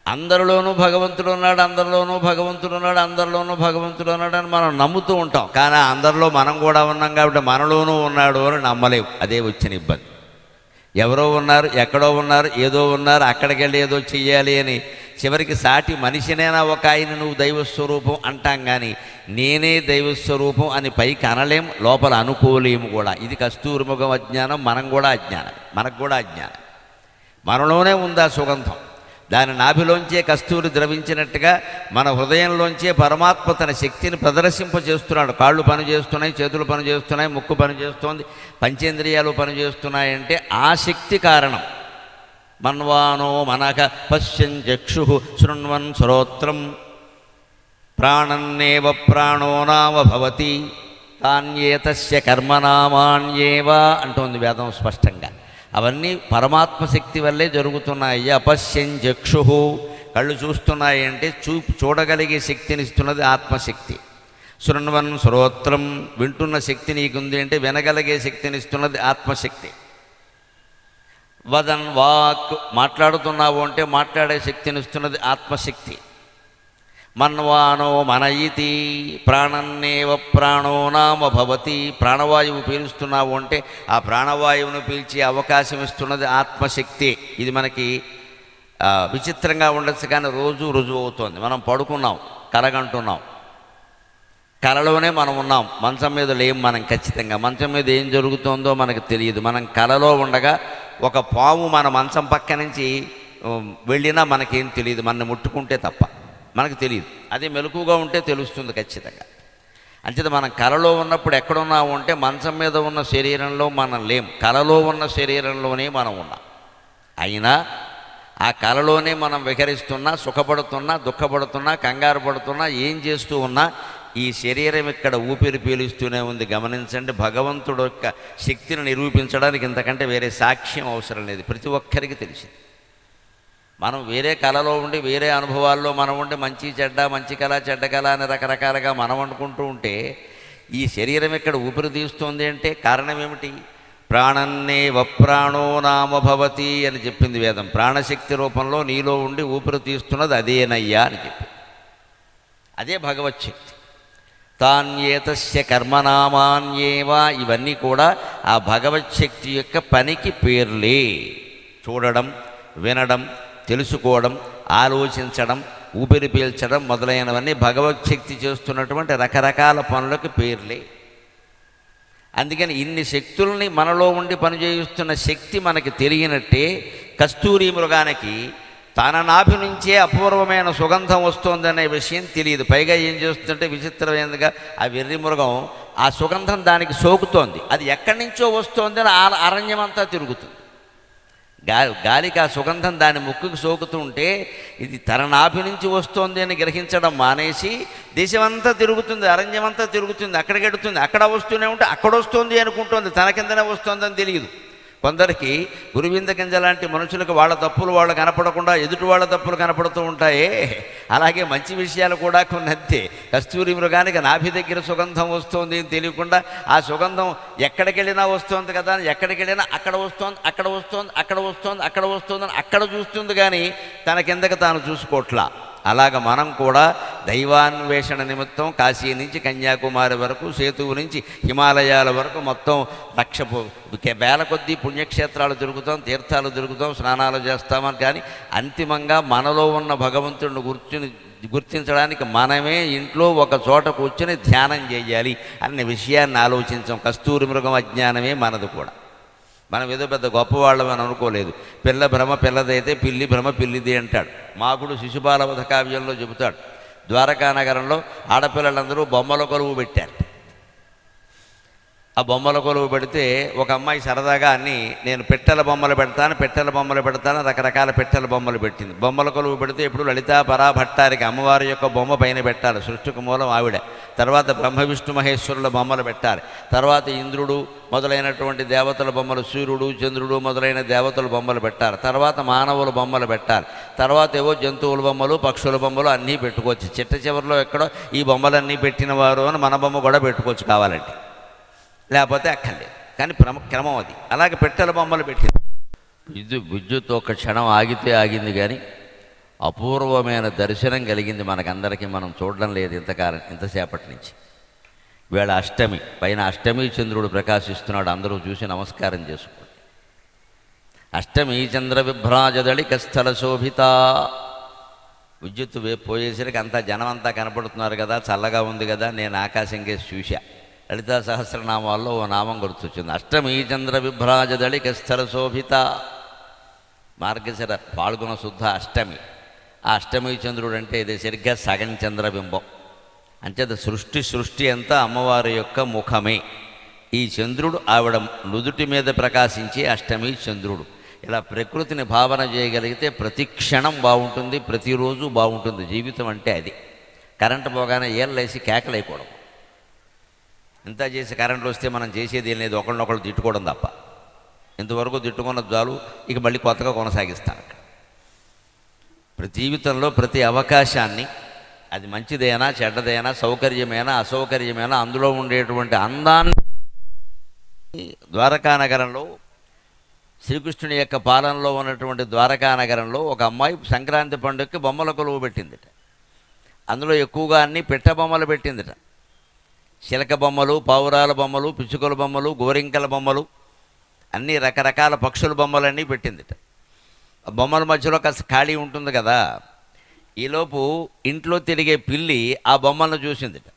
అందరిలోనూ భగవంతుడు ఉన్నాడు, అందరిలోనూ భగవంతుడు ఉన్నాడు, అందరిలోనూ భగవంతుడు ఉన్నాడు అని మనం నమ్ముతూ ఉంటాం. కానీ అందరిలో మనం కూడా ఉన్నాం కాబట్టి మనలోనూ ఉన్నాడు అని నమ్మలేవు. అదే వచ్చిన ఇబ్బంది. ఎవరో ఉన్నారు, ఎక్కడో ఉన్నారు, ఏదో ఉన్నారు, అక్కడికి వెళ్ళి ఏదో చెయ్యాలి అని చివరికి సాటి మనిషినైనా ఒక ఆయన నువ్వు దైవస్వరూపం అంటాం, కానీ నేనే దైవస్వరూపం అని పైకి అనలేం, లోపల అనుకోలేము కూడా. ఇది కస్తూరి మృగం అజ్ఞానం. మనకు కూడా అజ్ఞానం. మనలోనే ఉందా సుగంధం. దాని నాభిలోంచే కస్తూరి ద్రవించినట్టుగా మన హృదయంలోంచే పరమాత్మ తన శక్తిని ప్రదర్శింపజేస్తున్నాడు. కాళ్ళు పనిచేస్తున్నాయి, చేతులు పనిచేస్తున్నాయి, ముక్కు పనిచేస్తోంది, పంచేంద్రియాలు పనిచేస్తున్నాయంటే ఆ శక్తి కారణం. మన్వానో మనక పశ్యన్ చక్షు శృణ్వన్ శ్రోత్రం ప్రాణన్నేవ ప్రాణో నామ భవతి తాన్యేతస్య కర్మనామాన్యేవ అంటోంది వేదం స్పష్టంగా. అవన్నీ పరమాత్మ శక్తి వల్లే జరుగుతున్నాయి. అపశ్యం చక్షు, కళ్ళు చూస్తున్నాయి అంటే చూడగలిగే శక్తిని ఇస్తున్నది ఆత్మశక్తి. శృణ్వన్ శ్రోత్రం, వింటున్న శక్తి నీకుంది అంటే వినగలిగే శక్తిని ఇస్తున్నది ఆత్మశక్తి. వదన్ వాక్, మాట్లాడుతున్నావు అంటే మాట్లాడే శక్తిని ఇస్తున్నది ఆత్మశక్తి. మన్వానో మనయితి ప్రాణన్నేవ ప్రాణో నామ భవతి, ప్రాణవాయువు పీలుస్తున్నావు అంటే ఆ ప్రాణవాయువును పీల్చే అవకాశం ఇస్తున్నది ఆత్మశక్తి. ఇది మనకి విచిత్రంగా ఉండొచ్చు కానీ రోజు రుజువు అవుతోంది. మనం పడుకున్నాం, కలగంటున్నాం, కలలోనే మనం ఉన్నాం, మంచం మీద లేం. మనం ఖచ్చితంగా మంచం మీద ఏం జరుగుతుందో మనకు తెలియదు. మనం కలలో ఉండగా ఒక పాము మన మంచం పక్క నుంచి వెళ్ళినా మనకేం తెలియదు, మనని ముట్టుకుంటే తప్ప మనకు తెలియదు. అదే మెలకుగా ఉంటే తెలుస్తుంది ఖచ్చితంగా. అంచేత మనం కలలో ఉన్నప్పుడు ఎక్కడున్నాము అంటే మంచం మీద ఉన్న శరీరంలో మనం లేం, కలలో ఉన్న శరీరంలోనే మనం ఉన్నాం. అయినా ఆ కలలోనే మనం విహరిస్తున్నా, సుఖపడుతున్నా, దుఃఖపడుతున్నా, కంగారు పడుతున్నా, ఏం చేస్తూ ఉన్నా ఈ శరీరం ఇక్కడ ఊపిరి పీలుస్తూనే ఉంది. గమనించండి, భగవంతుడు యొక్క శక్తిని నిరూపించడానికి ఇంతకంటే వేరే సాక్ష్యం అవసరం లేదు. ప్రతి ఒక్కరికి తెలిసింది. మనం వేరే కళలో ఉండి, వేరే అనుభవాల్లో మనం ఉండి మంచి చెడ్డ, మంచి కళ చెడ్డ కళ అని రకరకాలుగా మనం అనుకుంటూ ఉంటే ఈ శరీరం ఇక్కడ ఊపిరి తీస్తుంది అంటే కారణం ఏమిటి? ప్రాణన్నేవ ప్రాణో నామ భవతి అని చెప్పింది వేదం. ప్రాణశక్తి రూపంలో నీలో ఉండి ఊపిరి తీస్తున్నది అదేనయ్యా అని చెప్పి, అదే భగవచ్ఛక్తి. తాన్యేతస్య కర్మనామాన్యేవా, ఇవన్నీ కూడా ఆ భగవచ్ఛక్తి యొక్క పనికి పేర్లే. చూడడం, వినడం, తెలుసుకోవడం, ఆలోచించడం, ఊపిరి పీల్చడం మొదలైనవన్నీ భగవచ్ఛక్తి చేస్తున్నటువంటి రకరకాల పనులకు పేర్లే. అందుకని ఇన్ని శక్తుల్ని మనలో ఉండి పనిచేయిస్తున్న శక్తి మనకి తెలియనట్టే కస్తూరి మృగానికి తన నాభి నుంచే అపూర్వమైన సుగంధం వస్తుందనే విషయం తెలియదు. పైగా ఏం చేస్తుందంటే విచిత్రమైనదిగా ఆ వెర్రి మృగం ఆ సుగంధం దానికి సోకుతోంది. అది ఎక్కడి నుంచో వస్తోందని అరణ్యం అంతా తిరుగుతుంది. గాలికి ఆ సుగంధం దాని ముక్కుకు సోకుతూ ఉంటే ఇది తన నాభి నుంచి వస్తోంది అని గ్రహించడం మానేసి దేశమంతా తిరుగుతుంది, అరణ్యమంతా తిరుగుతుంది, అక్కడికి వెడుతుంది, అక్కడ వస్తూనే ఉంటే అక్కడ వస్తుంది అనుకుంటుంది, తన కిందనే వస్తుందని తెలియదు. కొందరికి గురువింద గింజ లాంటి మనుషులకు వాళ్ళ తప్పులు వాళ్ళు కనపడకుండా ఎదుటి వాళ్ళ తప్పులు కనపడుతూ ఉంటాయే, అలాగే మంచి విషయాలు కూడా కొన్ని అంతే. కస్తూరి మృగానికి నాభి దగ్గర సుగంధం వస్తుంది అని తెలియకుండా ఆ సుగంధం ఎక్కడికి వెళ్ళినా వస్తుంది కదా అని ఎక్కడికి వెళ్ళినా అక్కడ వస్తుంది, అక్కడ వస్తుంది, అక్కడ వస్తుంది, అక్కడ వస్తుందని అక్కడ చూస్తుంది కానీ తన కిందకి తాను చూసుకోవట్లా. అలాగ మనం కూడా దైవాన్వేషణ నిమిత్తం కాశీ నుంచి కన్యాకుమారి వరకు, సేతువు నుంచి హిమాలయాల వరకు మొత్తం వేల కొద్దీ పుణ్యక్షేత్రాలు తిరుగుతాం, తీర్థాలు తిరుగుతాం, స్నానాలు చేస్తామని. కానీ అంతిమంగా మనలో ఉన్న భగవంతుడిని గుర్తించడానికి మనమే ఇంట్లో ఒక చోట కూర్చొని ధ్యానం చేయాలి అనే విషయాన్ని ఆలోచించాం. కస్తూరి మృగం అజ్ఞానమే మనది కూడా. మనం ఏదో పెద్ద గొప్పవాళ్ళమని అనుకోలేదు. పిల్ల భ్రమ పిల్లదైతే పిల్లి భ్రమ పిల్లిది అంటాడు. మాకుడు శిశుపాలవధ కావ్యంలో చెబుతాడు. ద్వారకా నగరంలో ఆడపిల్లలందరూ బొమ్మల కొలువు పెట్టారు. ఆ బొమ్మల కొలువు పెడితే ఒక అమ్మాయి సరదాగా అన్ని నేను పెట్టెల బొమ్మలు పెడతాను రకరకాల పెట్టెల బొమ్మలు పెట్టింది. బొమ్మల కొలువు పెడితే ఇప్పుడు లలితా పరాభట్టారికి అమ్మవారి యొక్క బొమ్మ పైన పెట్టాలి, సృష్టికి మూలం ఆవిడ. తర్వాత బ్రహ్మ విష్ణు మహేశ్వరుల బొమ్మలు పెట్టాలి. తర్వాత ఇంద్రుడు మొదలైనటువంటి దేవతల బొమ్మలు, సూర్యుడు చంద్రుడు మొదలైన దేవతల బొమ్మలు పెట్టాలి. తర్వాత మానవుల బొమ్మలు పెట్టాలి. తర్వాత ఏవో జంతువుల బొమ్మలు, పక్షుల బొమ్మలు అన్నీ పెట్టుకోవచ్చు. చిట్ట చివరిలో ఎక్కడో ఈ బొమ్మలన్నీ పెట్టినవారు అని మన బొమ్మ కూడా పెట్టుకోవచ్చు కావాలంటే, లేకపోతే అక్కర్లేదు. కానీ క్రమం అది. అలాగే పెట్టెల బొమ్మలు పెట్టింది. విద్యుత్ ఒక క్షణం ఆగితే ఆగింది కానీ అపూర్వమైన దర్శనం కలిగింది మనకందరికీ. మనం చూడడం లేదు ఇంతసేపటి నుంచి. వేళ అష్టమి, పైన అష్టమి చంద్రుడు ప్రకాశిస్తున్నాడు. అందరూ చూసి నమస్కారం చేసుకోండి. అష్టమి చంద్ర విభ్రాజదళిక స్థల శోభిత. విద్యుత్ పోయేసరికి అంతా జనం అంతా కనపడుతున్నారు కదా, చల్లగా ఉంది కదా. నేను ఆకాశం కేసి చూశా. లలితా సహస్రనామాల్లో ఓ నామం గుర్తొచ్చింది. అష్టమి చంద్ర విభ్రాజదళిక స్థల శోభిత. మార్గశిర పాల్గొన శుద్ధ అష్టమి. ఆ అష్టమి చంద్రుడు అంటే ఇది సరిగ్గా సగం చంద్రబింబం. అంచేత సృష్టి అంతా అమ్మవారి యొక్క ముఖమే. ఈ చంద్రుడు ఆవిడ నుదుటి మీద ప్రకాశించే అష్టమి చంద్రుడు. ఇలా ప్రకృతిని భావన చేయగలిగితే ప్రతి క్షణం బాగుంటుంది, ప్రతిరోజు బాగుంటుంది. జీవితం అంటే అది. కరెంటు పోగానే ఏళ్ళేసి కేకలైపోవడం, ఇంత చేసి కరెంటు వస్తే మనం చేసేది ఏం లేదు, ఒకళ్ళనొకళ్ళు తిట్టుకోవడం తప్ప. ఇంతవరకు తిట్టుకున్న చాలు, ఇక మళ్ళీ కొత్తగా కొనసాగిస్తాను. జీవితంలో ప్రతి అవకాశాన్ని, అది మంచిదైనా చెడ్డదైనా సౌకర్యమైనా అసౌకర్యమైనా, అందులో ఉండేటువంటి అందాన్ని. ద్వారకా నగరంలో శ్రీకృష్ణుని యొక్క పాలనలో ఉన్నటువంటి ద్వారకా నగరంలో ఒక అమ్మాయి సంక్రాంతి పండుగకి బొమ్మల కొలువు పెట్టిందిట. అందులో ఎక్కువగా అన్ని పిట్ట బొమ్మలు పెట్టిందిట. చిలక బొమ్మలు, పావురాల బొమ్మలు, పిచ్చుకల బొమ్మలు, గోరింకల బొమ్మలు, అన్ని రకరకాల పక్షుల బొమ్మలన్నీ పెట్టిందిట. ఆ బొమ్మల మధ్యలో కాస్త ఖాళీ ఉంటుంది కదా. ఈలోపు ఇంట్లో తిరిగే పిల్లి ఆ బొమ్మలను చూసిందిట.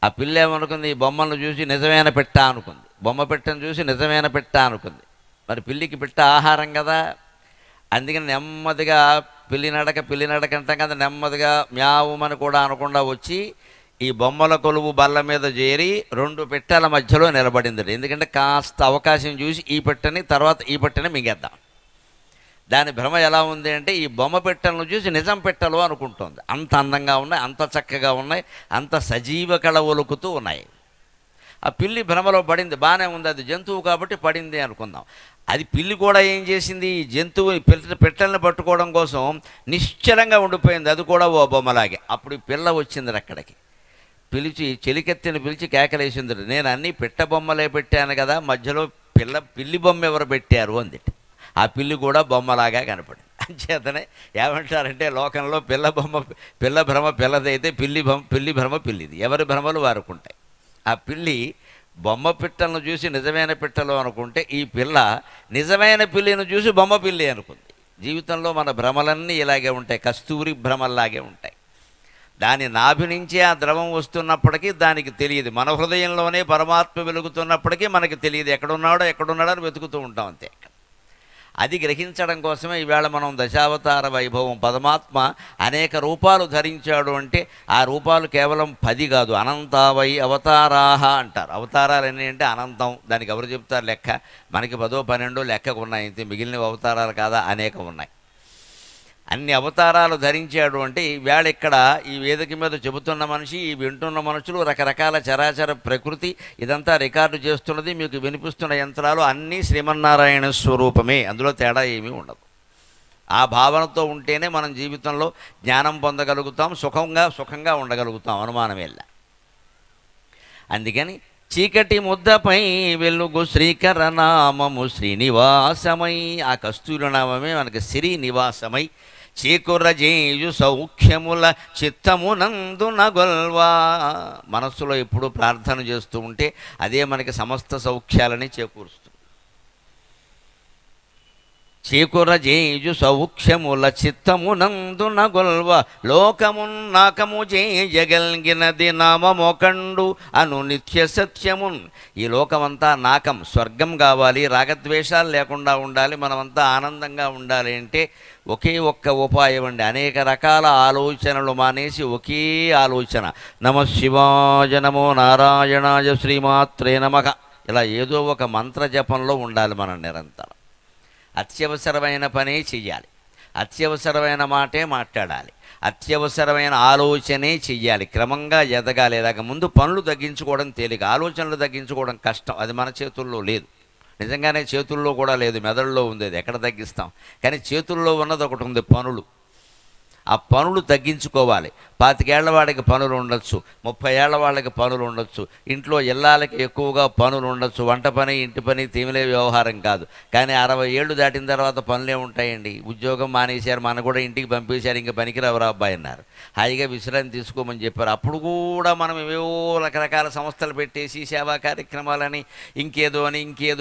ఆ పిల్లి ఏమనుకుంది, ఈ బొమ్మలను చూసి నిజమైన పెట్ట అనుకుంది. బొమ్మ పెట్టను చూసి నిజమైన పెట్ట అనుకుంది. మరి పిల్లికి పిట్ట ఆహారం కదా. అందుకని నెమ్మదిగా పిల్లి నడక అంటాం కదా, నెమ్మదిగా మ్యావుమని కూడా అనకుండా వచ్చి ఈ బొమ్మల కొలువు బల్ల మీద చేరి 2 పెట్టెల మధ్యలో నిలబడింది. ఎందుకంటే కాస్త అవకాశం చూసి ఈ పెట్టని తర్వాత ఈ పెట్టని మింగేద్దాం. దాని భ్రమ ఎలా ఉంది అంటే, ఈ బొమ్మ పెట్టెలను చూసి నిజం పెట్టెలు అనుకుంటోంది. అంత అందంగా ఉన్నాయి, అంత చక్కగా ఉన్నాయి, అంత సజీవ కళ ఒలుకుతూ ఉన్నాయి. ఆ పిల్లి భ్రమలో పడింది. బాగానే ఉంది, అది జంతువు కాబట్టి పడింది అనుకుందాం. అది పిల్లి కూడా ఏం చేసింది, ఈ జంతువు పెట్టెలను పట్టుకోవడం కోసం నిశ్చలంగా ఉండిపోయింది. అది కూడా ఓ బొమ్మలాగే. అప్పుడు ఈ పిల్ల వచ్చింది అక్కడికి. పిలిచి చెలికెత్తిని పిలిచి కేకలేసింది, నేను అన్నీ పిట్ట బొమ్మలే పెట్టాను కదా, మధ్యలో పిల్లి బొమ్మ ఎవరు పెట్టారు అంది. ఆ పిల్లి కూడా బొమ్మలాగా కనపడింది. అంచేతనే ఏమంటారంటే, లోకంలో పిల్ల భ్రమ పిల్లదైతే పిల్లి భ్రమ పిల్లిది. ఎవరి భ్రమలు వారుకుంటాయి. ఆ పిల్లి బొమ్మ పిట్టలను చూసి నిజమైన పిట్టలు అనుకుంటే, ఈ పిల్ల నిజమైన పిల్లిని చూసి బొమ్మ పిల్లి అనుకుంది. జీవితంలో మన భ్రమలన్నీ ఇలాగే ఉంటాయి, కస్తూరి భ్రమల్లాగే ఉంటాయి. దాని నాభి నుంచి ఆ ద్రవం వస్తున్నప్పటికీ దానికి తెలియదు. మన హృదయంలోనే పరమాత్మ వెలుగుతున్నప్పటికీ మనకి తెలియదు, ఎక్కడున్నాడో అని వెతుకుతూ ఉంటాం అంతే. అది గ్రహించడం కోసమే ఈవేళ మనం దశావతార వైభవం, పరమాత్మ అనేక రూపాలు ధరించాడు అంటే ఆ రూపాలు కేవలం 10 కాదు, అనంతావై అవతారాహ అంటారు. అవతారాలు ఎన్ని అంటే అనంతం. దానికి ఎవరు చెప్తారు లెక్క? మనకి 10, 12 లెక్కకు ఉన్నాయి, ఇంతే. మిగిలిన అవతారాలు కాదా, అనేకం ఉన్నాయి. అన్ని అవతారాలు ధరించాడు అంటే ఈవేళ ఇక్కడ ఈ వేదిక మీద చెబుతున్న మనిషి, ఈ వింటున్న మనుషులు, రకరకాల చరాచర ప్రకృతి ఇదంతా రికార్డు చేస్తున్నది, మీకు వినిపిస్తున్న యంత్రాలు అన్నీ శ్రీమన్నారాయణ స్వరూపమే. అందులో తేడా ఏమీ ఉండదు. ఆ భావనతో ఉంటేనే మనం జీవితంలో జ్ఞానం పొందగలుగుతాం, సుఖంగా ఉండగలుగుతాం, అనుమానమేలా. అందుకని చీకటి ముద్దపై వెలుగు శ్రీకర నామము శ్రీనివాసమై, ఆ కస్తూరి నామమే మనకి శ్రీనివాసమై, చేకురజేయు సౌఖ్యముల చిత్తమునందున గొల్వా. మనస్సులో ఎప్పుడు ప్రార్థన చేస్తూ ఉంటే అదే మనకి సమస్త సౌఖ్యాలని చేకూరుస్తుంది. చేకురజేయు సౌఖ్యముల చిత్తమునందున గొల్వ, లోకమున్నాకము చేయగలిగినది నామమొకండు అను నిత్య సత్యమున్. ఈ లోకమంతా నాకం, స్వర్గం కావాలి, రాగద్వేషాలు లేకుండా ఉండాలి, మనమంతా ఆనందంగా ఉండాలి అంటే ఒకే ఒక్క ఉపాయం అండి. అనేక రకాల ఆలోచనలు మానేసి ఒకే ఆలోచన, నమ శివాయ, నమో నారాయణాయ, శ్రీమాత్రే నమః, ఇలా ఏదో ఒక మంత్ర జపంలో ఉండాలి మనం నిరంతరం. అత్యవసరమైన పనే చెయ్యాలి, అత్యవసరమైన మాటే మాట్లాడాలి, అత్యవసరమైన ఆలోచనే చెయ్యాలి. క్రమంగా ఎదగాలి. ఇలాగ ముందు పనులు తగ్గించుకోవడం తేలిక, ఆలోచనలు తగ్గించుకోవడం కష్టం. అది మన చేతుల్లో లేదు. నిజంగానే చేతుల్లో కూడా లేదు, మెదడులో ఉంది. అది ఎక్కడ తగ్గిస్తాం? కానీ చేతుల్లో ఉన్నది ఒకటి ఉంది, పనులు. ఆ పనులు తగ్గించుకోవాలి. 25 ఏళ్ల వాడికి పనులు ఉండొచ్చు, 30 ఏళ్ల వాళ్ళకి పనులు ఉండొచ్చు, ఇంట్లో ఇళ్ళకి ఎక్కువగా పనులు ఉండొచ్చు. వంట పని, ఇంటి పని తీమిలే వ్యవహారం కాదు. కానీ 60 ఏళ్ళు దాటిన తర్వాత పనులే ఉంటాయండి. ఉద్యోగం మానేశారు, మన కూడా ఇంటికి పంపేశారు, ఇంకా పనికిరావురా అబ్బాయి అన్నారు, హాయిగా విశ్రాంతి తీసుకోమని చెప్పారు. అప్పుడు కూడా మనం ఏవో రకరకాల సంస్థలు పెట్టేసి సేవా కార్యక్రమాలని ఇంకేదో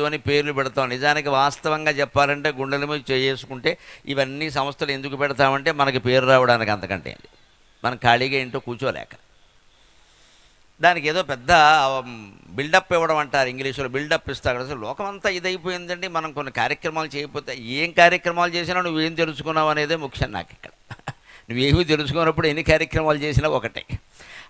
అని పేర్లు పెడతాం. నిజానికి వాస్తవంగా చెప్పాలంటే గుండెల మీద చేసుకుంటే ఇవన్నీ సంస్థలు ఎందుకు పెడతామంటే మనకి పేరు రావడానికి, అంతకంటే మనం ఖాళీగా ఇంట్లో కూర్చోలేక. దానికి ఏదో పెద్ద బిల్డప్ ఇవ్వడం అంటారు ఇంగ్లీషులో, బిల్డప్ ఇస్తాడు. అసలు లోకమంతా ఇదైపోయిందండి, మనం కొన్ని కార్యక్రమాలు చేయకపోతే. ఏం కార్యక్రమాలు చేసినా నువ్వేం తెలుసుకున్నావు అనేదే ముఖ్యం నాకు ఇక్కడ. నువ్వేమీ తెలుసుకున్నప్పుడు ఎన్ని కార్యక్రమాలు చేసినా ఒకటే.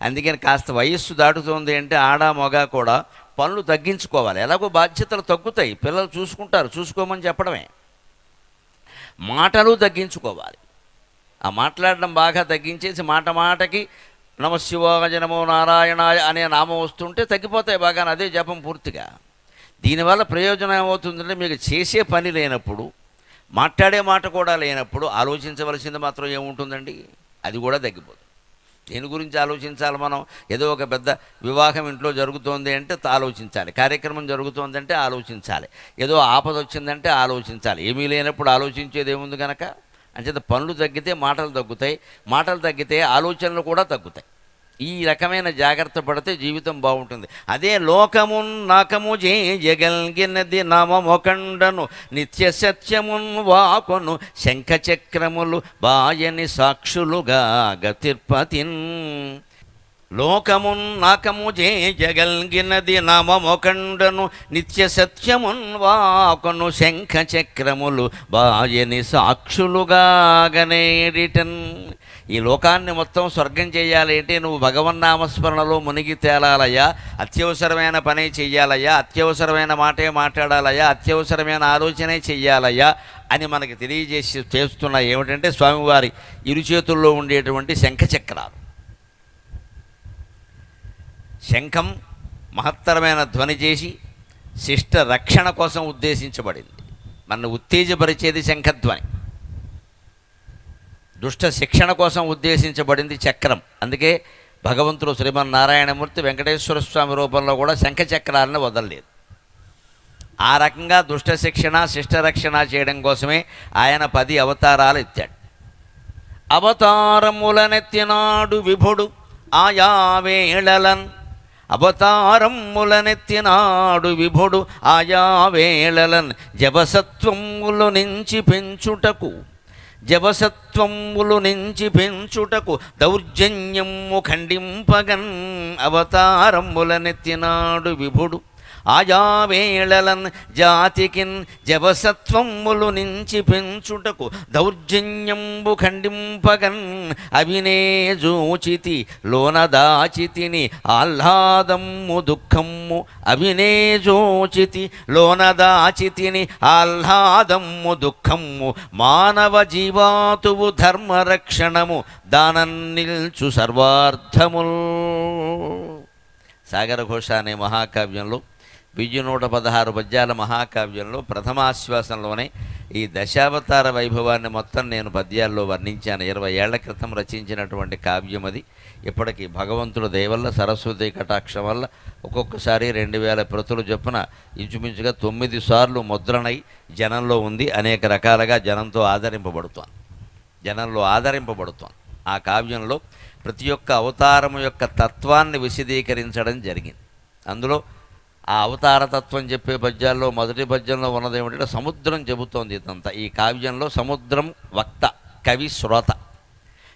అందుకని కాస్త వయస్సు దాటుతుంది అంటే ఆడ మగ కూడా పనులు తగ్గించుకోవాలి. ఎలాగో బాధ్యతలు తగ్గుతాయి, పిల్లలు చూసుకుంటారు, చూసుకోమని చెప్పడమే. మాటలు తగ్గించుకోవాలి. ఆ మాట్లాడడం బాగా తగ్గించేసి మాటకి నమశివాయ నమో నారాయణాయ అనే నామం వస్తుంటే తగ్గిపోతాయి బాగా. అదే జపం పూర్తిగా. దీనివల్ల ప్రయోజనం ఏమవుతుందంటే మీకు చేసే పని లేనప్పుడు, మాట్లాడే మాట కూడా లేనప్పుడు ఆలోచించవలసింది మాత్రం ఏముంటుందండి, అది కూడా తగ్గిపోతుంది. దేని గురించి ఆలోచించాలి మనం? ఏదో ఒక పెద్ద వివాహం ఇంట్లో జరుగుతోంది అంటే ఆలోచించాలి, కార్యక్రమం జరుగుతోందంటే ఆలోచించాలి, ఏదో ఆపద వచ్చిందంటే ఆలోచించాలి. ఏమీ లేనప్పుడు ఆలోచించేది ఏముంది కనుక. అంచేత పనులు తగ్గితే మాటలు తగ్గుతాయి, మాటలు తగ్గితే ఆలోచనలు కూడా తగ్గుతాయి. ఈ రకమైన జాగ్రత్త పడితే జీవితం బాగుంటుంది. అదే లోకమున్ నాకము జగల్గినది నామమొకండను నిత్య సత్యమున్ వాకొను శంఖచక్రములు బాయని సాక్షులుగా గతిర్పతిన్. లోకమున్ నాకము జగల్గినది నామమొకండను నిత్య సత్యమున్ వాకొను శంఖచక్రములు బాయని సాక్షులుగా గనేరిటన్. ఈ లోకాన్ని మొత్తం స్వర్గం చేయాలి అంటే నువ్వు భగవన్నామస్మరణలో మునిగి తేలాలయ్యా, అత్యవసరమైన పనే చెయ్యాలయ్యా, అత్యవసరమైన మాటే మాట్లాడాలయ్యా, అత్యవసరమైన ఆలోచనే చెయ్యాలయ్యా అని మనకి చేస్తున్న ఏమిటంటే స్వామివారి ఇరు చేతుల్లో ఉండేటువంటి శంఖచక్రాలు. శంఖం మహత్తరమైన ధ్వని చేసి శిష్ట రక్షణ కోసం ఉద్దేశించబడింది. మన ఉత్తేజపరిచేది శంఖధ్వని. దుష్ట శిక్షణ కోసం ఉద్దేశించబడింది చక్రం. అందుకే భగవంతుడు శ్రీమన్నారాయణమూర్తి వెంకటేశ్వర స్వామి రూపంలో కూడా శంఖచక్రాలను వదలలేదు. ఆ రకంగా దుష్ట శిక్షణ శిష్ట రక్షణ చేయడం కోసమే ఆయన 10 అవతారాలు ఎత్తాడు. అవతారములనెత్తినాడు విభుడు ఆయా వేళలన్. అవతారములనెత్తినాడు విభుడు ఆయా వేళలన్. జవసత్వములు నుంచి పెంచుటకు దౌర్జన్యము ఖండింపగన్. అవతారములనెత్తినాడు విభుడు ఆయా వేళలన్ జాతికిన్ జవసత్వములు నుంచి పెంచుటకు దౌర్జన్యంబు ఖండింపగన్. అవినే జోచితి లోన దాచితిని ఆహ్లాదమ్ము దుఃఖమ్ము. అవినే జోచితి లోన దాచితిని ఆహ్లాదమ్ము దుఃఖమ్ము. మానవ జీవాతువు ధర్మరక్షణము దానం నిల్చు సర్వార్థముల్. సాగరఘోష అనే మహాకావ్యంలో 1116 పద్యాల మహాకావ్యంలో ప్రథమాశ్వాసంలోనే ఈ దశావతార వైభవాన్ని మొత్తం నేను పద్యాల్లో వర్ణించాను. 20 ఏళ్ల క్రితం రచించినటువంటి కావ్యం అది. ఇప్పటికీ భగవంతుడు దయవల్ల సరస్వతి కటాక్షం వల్ల ఒక్కొక్కసారి 2000 ప్రతులు చొప్పున ఇంచుమించుగా 9 సార్లు ముద్రణై జనంలో ఉంది. అనేక రకాలుగా జనంలో ఆదరింపబడుతోంది. ఆ కావ్యంలో ప్రతి ఒక్క అవతారము యొక్క తత్వాన్ని విశదీకరించడం జరిగింది. అందులో ఆ అవతార తత్వం చెప్పే పద్యాల్లో మొదటి పద్యంలో ఉన్నది ఏమిటంటే సముద్రం చెబుతోంది. ఇదంతా ఈ కావ్యంలో సముద్రం వక్త, కవి శ్రోత.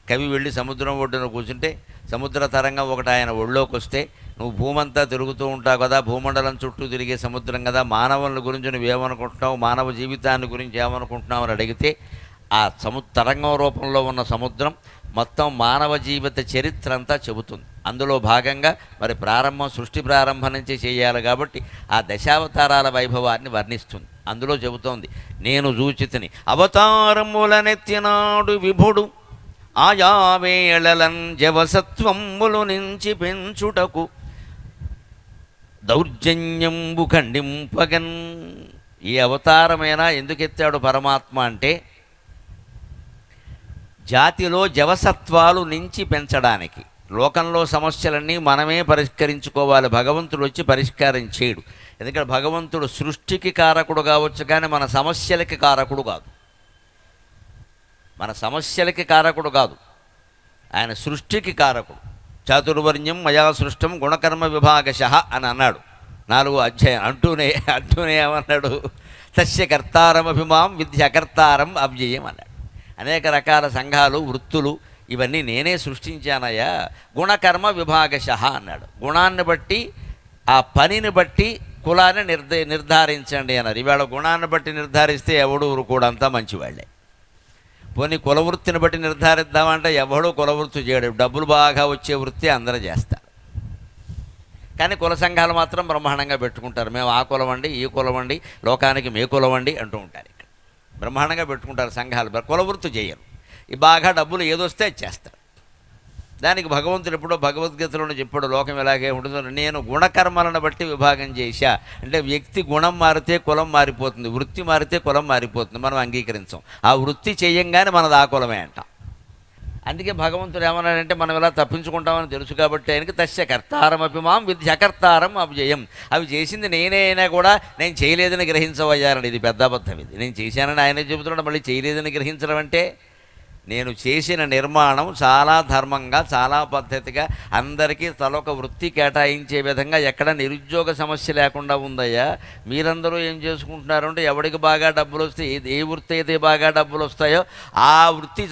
కవి వెళ్ళి సముద్రం ఒడ్డున కూర్చుంటే సముద్ర తరంగం ఒకటి ఆయన ఒళ్ళోకి వస్తే, నువ్వు భూమంతా తిరుగుతూ ఉంటావు కదా, భూమండలం చుట్టూ తిరిగే సముద్రం కదా, మానవుల గురించి నువ్వేమనుకుంటున్నావు, మానవ జీవితాన్ని గురించి ఏమనుకుంటున్నావు అని అడిగితే ఆ తరంగం రూపంలో ఉన్న సముద్రం మొత్తం మానవ జీవిత చరిత్ర అంతా చెబుతుంది. అందులో భాగంగా మరి సృష్టి ప్రారంభం నుంచి చేయాలి కాబట్టి ఆ దశావతారాల వైభవాన్ని వర్ణిస్తుంది. అందులో చెబుతోంది, నేను జూచితిని అవతారములనెత్తినాడు విభుడు ఆయా వేళలన్ జవసత్వములు నుంచి పెంచుటకు దౌర్జన్యంబు ఖండింపగన్. ఈ అవతారమైనా ఎందుకెత్తాడు పరమాత్మ అంటే జాతిలో జవసత్వాలు నుంచి పెంచడానికి. లోకంలో సమస్యలన్నీ మనమే పరిష్కరించుకోవాలి, భగవంతుడు వచ్చి పరిష్కారం చేయడు. ఎందుకంటే భగవంతుడు సృష్టికి కారకుడు కావచ్చు కానీ మన సమస్యలకి కారకుడు కాదు. ఆయన సృష్టికి కారకుడు. చాతుర్వర్ణ్యం మయా సృష్టం గుణకర్మ విభాగశః అని అన్నాడు 4వ అధ్యాయం. అంటూనే ఏమన్నాడు, తస్య కర్తారం అభిమాం విద్య అకర్తారం అవ్యయం అన్నాడు. అనేక రకాల సంఘాలు, వృత్తులు ఇవన్నీ నేనే సృష్టించానయ్యా, గుణకర్మ విభాగశః అన్నాడు. గుణాన్ని బట్టి ఆ పనిని బట్టి కులాన్ని నిర్ధారించండి అన్నారు. ఇవాళ గుణాన్ని బట్టి నిర్ధారిస్తే ఎవడు కూడా అంతా మంచివాళ్ళే. పోనీ కులవృత్తిని బట్టి నిర్ధారిద్దామంటే ఎవడూ కులవృత్తి చేయడు. డబ్బులు బాగా వచ్చే వృత్తి అందరూ చేస్తారు. కానీ కుల సంఘాలు మాత్రం బ్రహ్మాండంగా పెట్టుకుంటారు. మేము ఆ కులం అండి, ఈ కులం అండి, లోకానికి మే కులం అండి అంటూ ఉంటారు. ఇక్కడ బ్రహ్మాండంగా పెట్టుకుంటారు సంఘాలు. కులవృత్తి చేయరు. ఈ బాగా డబ్బులు ఏదొస్తే అది చేస్తారు. దానికి భగవంతుడు ఎప్పుడో భగవద్గీతలోనే చెప్పాడు, లోకం ఎలాగే ఉంటుందో, నేను గుణకర్మలను బట్టి విభాగం చేశా. అంటే వ్యక్తి గుణం మారితే కులం మారిపోతుంది, వృత్తి మారితే కులం మారిపోతుంది. మనం అంగీకరించాం. ఆ వృత్తి చేయంగానే మనది ఆ కులమే అంటాం. అందుకే భగవంతుడు ఏమన్నాడంటే మనం ఇలా తప్పించుకుంటామని తెలుసు కాబట్టి ఆయనకి తస్య కర్తారమపి మాం విద్యకర్తారం అవ్యయం. అవి చేసింది నేనే అయినా కూడా నేను చేయలేదని గ్రహించవయ్యారండి. ఇది పెద్ద అబద్ధం. ఇది నేను చేశానని ఆయనే చెబుతున్నాడు. మళ్ళీ చేయలేదని గ్రహించడం అంటే నేను చేసిన నిర్మాణం చాలా ధర్మంగా, చాలా పద్ధతిగా, అందరికీ తలొక వృత్తి కేటాయించే విధంగా ఎక్కడ నిరుద్యోగ సమస్య లేకుండా ఉందయ్యా. మీరందరూ ఏం చేసుకుంటున్నారు అంటే ఎవరికి బాగా డబ్బులు వస్తే ఏ వృత్తి అయితే బాగా డబ్బులు వస్తాయో ఆ వృత్తి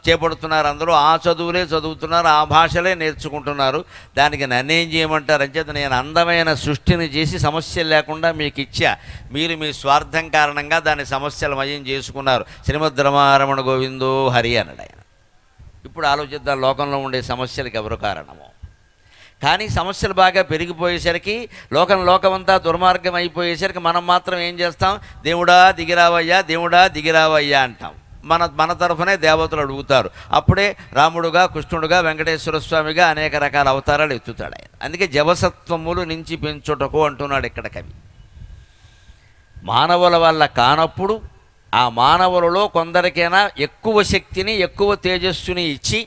చేపడుతున్నారు. అందరూ ఆ చదువులే చదువుతున్నారు, ఆ భాషలే నేర్చుకుంటున్నారు. దానికి నన్నేం చేయమంటారు అంచేత నేను అందమైన సృష్టిని చేసి సమస్యలు లేకుండా మీకు ఇచ్చా. మీరు మీ స్వార్థం కారణంగా దాన్ని సమస్యలమయం చేసుకున్నారు. శ్రీమద్ రమారమణ గోవిందో హరి అన్నాడు ఆయన. ఇప్పుడు ఆలోచిద్దాం, లోకంలో ఉండే సమస్యలకు ఎవరు కారణమో. కానీ సమస్యలు బాగా పెరిగిపోయేసరికి లోకమంతా దుర్మార్గం అయిపోయేసరికి మనం మాత్రం ఏం చేస్తాం? దేవుడా దిగిరావయ్యా, దేవుడా దిగిరావయ్యా అంటాం. మన తరఫునే దేవతలు అడుగుతారు. అప్పుడే రాముడుగా, కృష్ణుడుగా, వెంకటేశ్వర స్వామిగా అనేక రకాల అవతారాలు ఎత్తుతాడు ఆయన. అందుకే జవసత్వములు నుంచి పెంచుటకు అంటున్నాడు ఇక్కడ కవి. మానవుల వల్ల కానప్పుడు ఆ మానవులలో కొందరికైనా ఎక్కువ శక్తిని, ఎక్కువ తేజస్సుని ఇచ్చి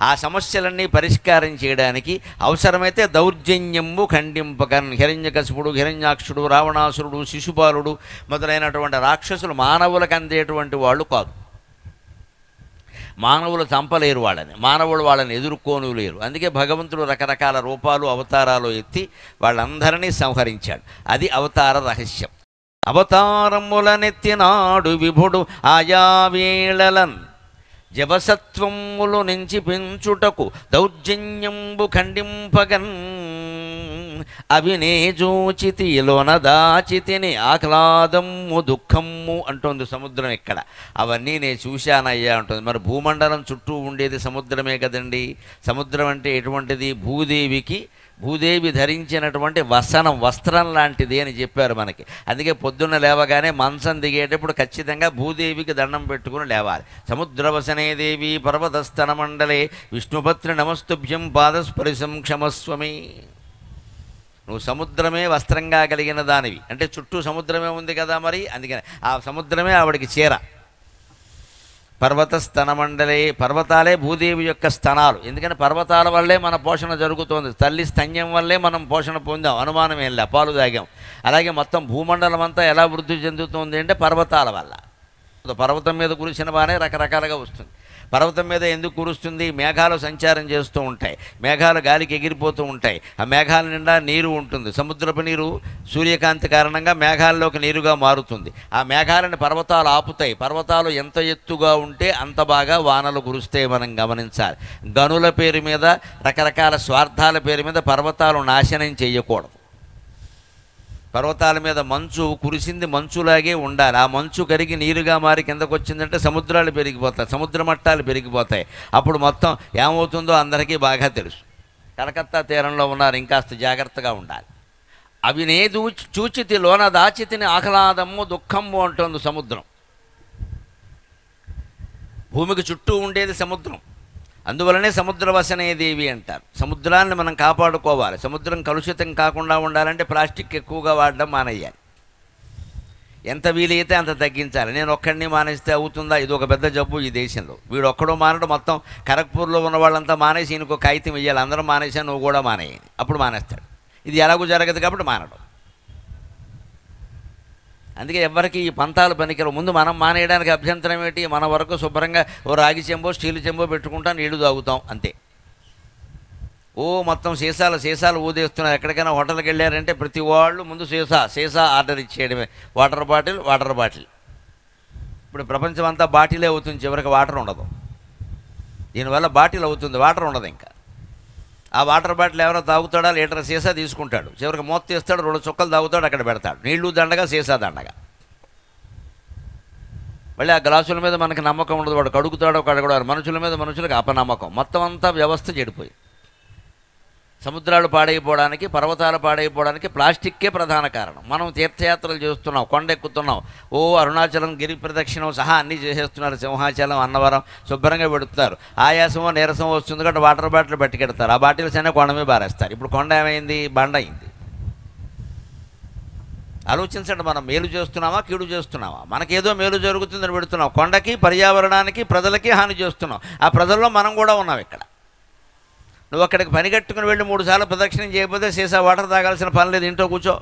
ఆ సమస్యలన్నీ పరిష్కారం చేయడానికి అవసరమైతే దౌర్జన్యము ఖండింపకన్. హిరణ్యకశిపుడు, హిరణ్యాక్షుడు, రావణాసురుడు, శిశుపాలుడు మొదలైనటువంటి రాక్షసులు మానవులకు అందేటువంటి వాళ్ళు కాదు. మానవులు చంపలేరు వాళ్ళని, మానవులు వాళ్ళని ఎదుర్కోను లేరు. అందుకే భగవంతుడు రకరకాల రూపాలు, అవతారాలు ఎత్తి వాళ్ళందరినీ సంహరించాడు. అది అవతార రహస్యం. అవతారములనెత్తినాడు విభుడు ఆయా వేళలన్ జవసత్వములు నుంచి పెంచుటకు దౌర్జన్యంబు ఖండింపగన్. అవి నే జూచితి లోన దాచితిని ఆహ్లాదము దుఃఖము అంటుంది సముద్రం ఇక్కడ. అవన్నీ నేను చూశానయ్యా అంటుంది. మరి భూమండలం చుట్టూ ఉండేది సముద్రమే కదండి. సముద్రం అంటే ఎటువంటిది? భూదేవి ధరించినటువంటి వస్త్రం లాంటిది అని చెప్పారు మనకి. అందుకే పొద్దున్న లేవగానే మంచం దిగేటప్పుడు ఖచ్చితంగా భూదేవికి దండం పెట్టుకుని లేవాలి. సముద్రవసనే దేవి పర్వతస్థన మండలే విష్ణుపత్రి నమస్తుభ్యం పాదస్పరిశం క్షమస్వమి. నువ్వు సముద్రమే వస్త్రంగా కలిగిన దానివి అంటే చుట్టూ సముద్రమే ఉంది కదా. మరి అందుకని ఆ సముద్రమే ఆవిడికి చీర. పర్వత స్తనమండలే, పర్వతాలే భూదేవి యొక్క స్తనాలు. ఎందుకని పర్వతాల వల్లే మన పోషణ జరుగుతోంది. తల్లి స్తన్యం వల్లే మనం పోషణ పొందాం, అనుమానం ఏం లే, పాలు తాగాం. అలాగే మొత్తం భూమండలం అంతా ఎలా వృద్ధి చెందుతుంది అంటే పర్వతాల వల్ల. పర్వతం మీద కురిసిన బాగానే రకరకాలుగా వస్తుంది. పర్వతం మీద ఎందుకు కురుస్తుంది? మేఘాలు సంచారం చేస్తూ ఉంటాయి, మేఘాలు గాలికి ఎగిరిపోతూ ఉంటాయి. ఆ మేఘాల నిండా నీరు ఉంటుంది. సముద్రపు నీరు సూర్యకాంతి కారణంగా మేఘాల్లోకి నీరుగా మారుతుంది. ఆ మేఘాలను పర్వతాలు ఆపుతాయి. పర్వతాలు ఎంత ఎత్తుగా ఉంటే అంత బాగా వానలు కురుస్తాయి. మనం గమనించాలి. గనుల పేరు మీద, రకరకాల స్వార్థాల పేరు మీద పర్వతాలు నాశనం చేయకూడదు. పర్వతాల మీద మంచు కురిసింది, మంచులాగే ఉండాలి. ఆ మంచు కరిగి నీరుగా మారి కిందకు వచ్చిందంటే సముద్రాలు పెరిగిపోతాయి, సముద్ర మట్టాలు పెరిగిపోతాయి. అప్పుడు మొత్తం ఏమవుతుందో అందరికీ బాగా తెలుసు. కలకత్తా తీరంలో ఉన్నారు, ఇంకాస్త జాగ్రత్తగా ఉండాలి. అవి నే చూచితి లోన దాచితిని ఆహ్లాదము దుఃఖము అంటుంది సముద్రం. భూమికి చుట్టూ ఉండేది సముద్రం. అందువలనే సముద్రవసనే దేవి అంటారు. సముద్రాన్ని మనం కాపాడుకోవాలి. సముద్రం కలుషితం కాకుండా ఉండాలంటే ప్లాస్టిక్ ఎక్కువగా వాడడం మానేయాలి. ఎంత వీలైతే అంత తగ్గించాలి. నేను ఒక్కడిని మానేస్తే అవుతుందా? ఇది ఒక పెద్ద జబ్బు ఈ దేశంలో. వీడు ఒక్కడో మానడం, మొత్తం ఖరగ్పూర్లో ఉన్న వాళ్ళంతా మానేసి ఈయనకు కాగితం ఇవ్వాలి. అందరూ మానేసా, నువ్వు కూడా మానేయాలి, అప్పుడు మానేస్తాడు. ఇది ఎలాగూ జరగదు కాబట్టి మానడం. అందుకే ఎవరికి ఈ పంతాలు పనికిరావు. ముందు మనం మానేయడానికి అభ్యంతరం ఏంటి? మన వరకు శుభ్రంగా ఓ రాగి చెంబో, స్టీల్ చెంబో పెట్టుకుంటాం, నీళ్లు తాగుతాం అంతే. మొత్తం సీసాలు ఊదేస్తున్నారు. ఎక్కడికైనా హోటల్కి వెళ్ళారంటే ప్రతి వాళ్ళు ముందు సీసా ఆర్డర్ ఇచ్చేయడమే. Water bottle. ఇప్పుడు ప్రపంచం అంతా బాటిలే అవుతుంది, చివరికి వాటర్ ఉండదు. దీనివల్ల బాటిల్ అవుతుంది, వాటర్ ఉండదు. ఇంకా ఆ వాటర్ బాటిల్ ఎవరో తాగుతాడా, లీటర్ సీసా తీసుకుంటాడు, చివరికి మూత తీస్తాడు, 2 చుక్కలు తాగుతాడు, అక్కడ పెడతాడు. నీళ్లు దండగా, సీసా దండగా. మళ్ళీ ఆ గ్లాసుల మీద మనకి నమ్మకం ఉండదు, వాడు కడుగుతాడో కడగడాడు. మనుషుల మీద మనుషులకు అపనమ్మకం. మొత్తం అంతా వ్యవస్థ చెడిపోయి, సముద్రాలు పాడైపోవడానికి, పర్వతాలు పాడైపోవడానికి ప్లాస్టిక్కే ప్రధాన కారణం. మనం తీర్థయాత్రలు చేస్తున్నాం, కొండ ఎక్కుతున్నాం, అరుణాచలం గిరి ప్రదక్షిణం సహా అన్నీ చేసేస్తున్నారు. సింహాచలం, అన్నవరం శుభ్రంగా పెడుతున్నారు. ఆయాసమో నీరసమో వస్తుంది కాబట్టి వాటర్ బాటిల్ పట్టుకెడతారు. ఆ బాటిల్స్ అయినా కొండ మీద బారేస్తారు. ఇప్పుడు కొండ ఏమైంది? బండ అయింది. ఆలోచించండి, మనం మేలు చేస్తున్నామా, కీడు చేస్తున్నామా? మనకేదో మేలు జరుగుతుందని పెడుతున్నాం, కొండకి, పర్యావరణానికి, ప్రజలకి హాని చేస్తున్నాం. ఆ ప్రజల్లో మనం కూడా ఉన్నాం. ఇక్కడ నువ్వు అక్కడికి పని కట్టుకుని వెళ్ళి 3 సార్లు ప్రదక్షిణం చేయకపోతే సీసా వాటర్ తాగాల్సిన పని లేదు, ఇంట్లో కూర్చో.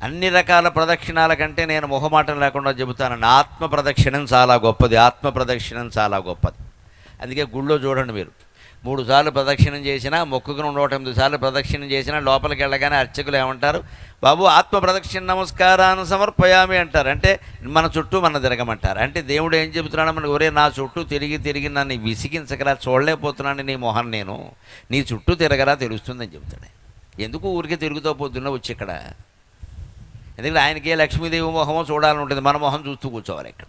అన్ని రకాల ప్రదక్షిణాల కంటే నేను మొహమాటం లేకుండా చెబుతాను, ఆత్మ ప్రదక్షిణం చాలా గొప్పది. ఆత్మ ప్రదక్షిణం చాలా గొప్పది. అందుకే గుళ్ళో చూడండి, మీరు 3 సార్లు ప్రదక్షిణం చేసినా, మొక్కుకుని 108 సార్లు ప్రదక్షిణం చేసినా, లోపలికి వెళ్ళగానే అర్చకులు ఏమంటారు? బాబు ఆత్మ ప్రదక్షిణ నమస్కారాన్ని సమర్పయామి అంటారు. అంటే మన చుట్టూ మన తిరగమంటారు. అంటే దేవుడు ఏం చెబుతున్నాడు మనకు? ఒరే, నా చుట్టూ తిరిగి తిరిగి నన్ను విసిగించకరా, చూడలేకపోతున్నాను నీ మొహం నేను, నీ చుట్టూ తిరగరా, తెలుస్తుందని చెబుతాడు. ఎందుకు ఊరికే తిరుగుతూ పొద్దున్న వచ్చి ఇక్కడ? ఎందుకంటే ఆయనకే లక్ష్మీదేవి మొహమో చూడాలని ఉంటుంది, మన మొహం చూస్తూ కూర్చోవాలి ఇక్కడ.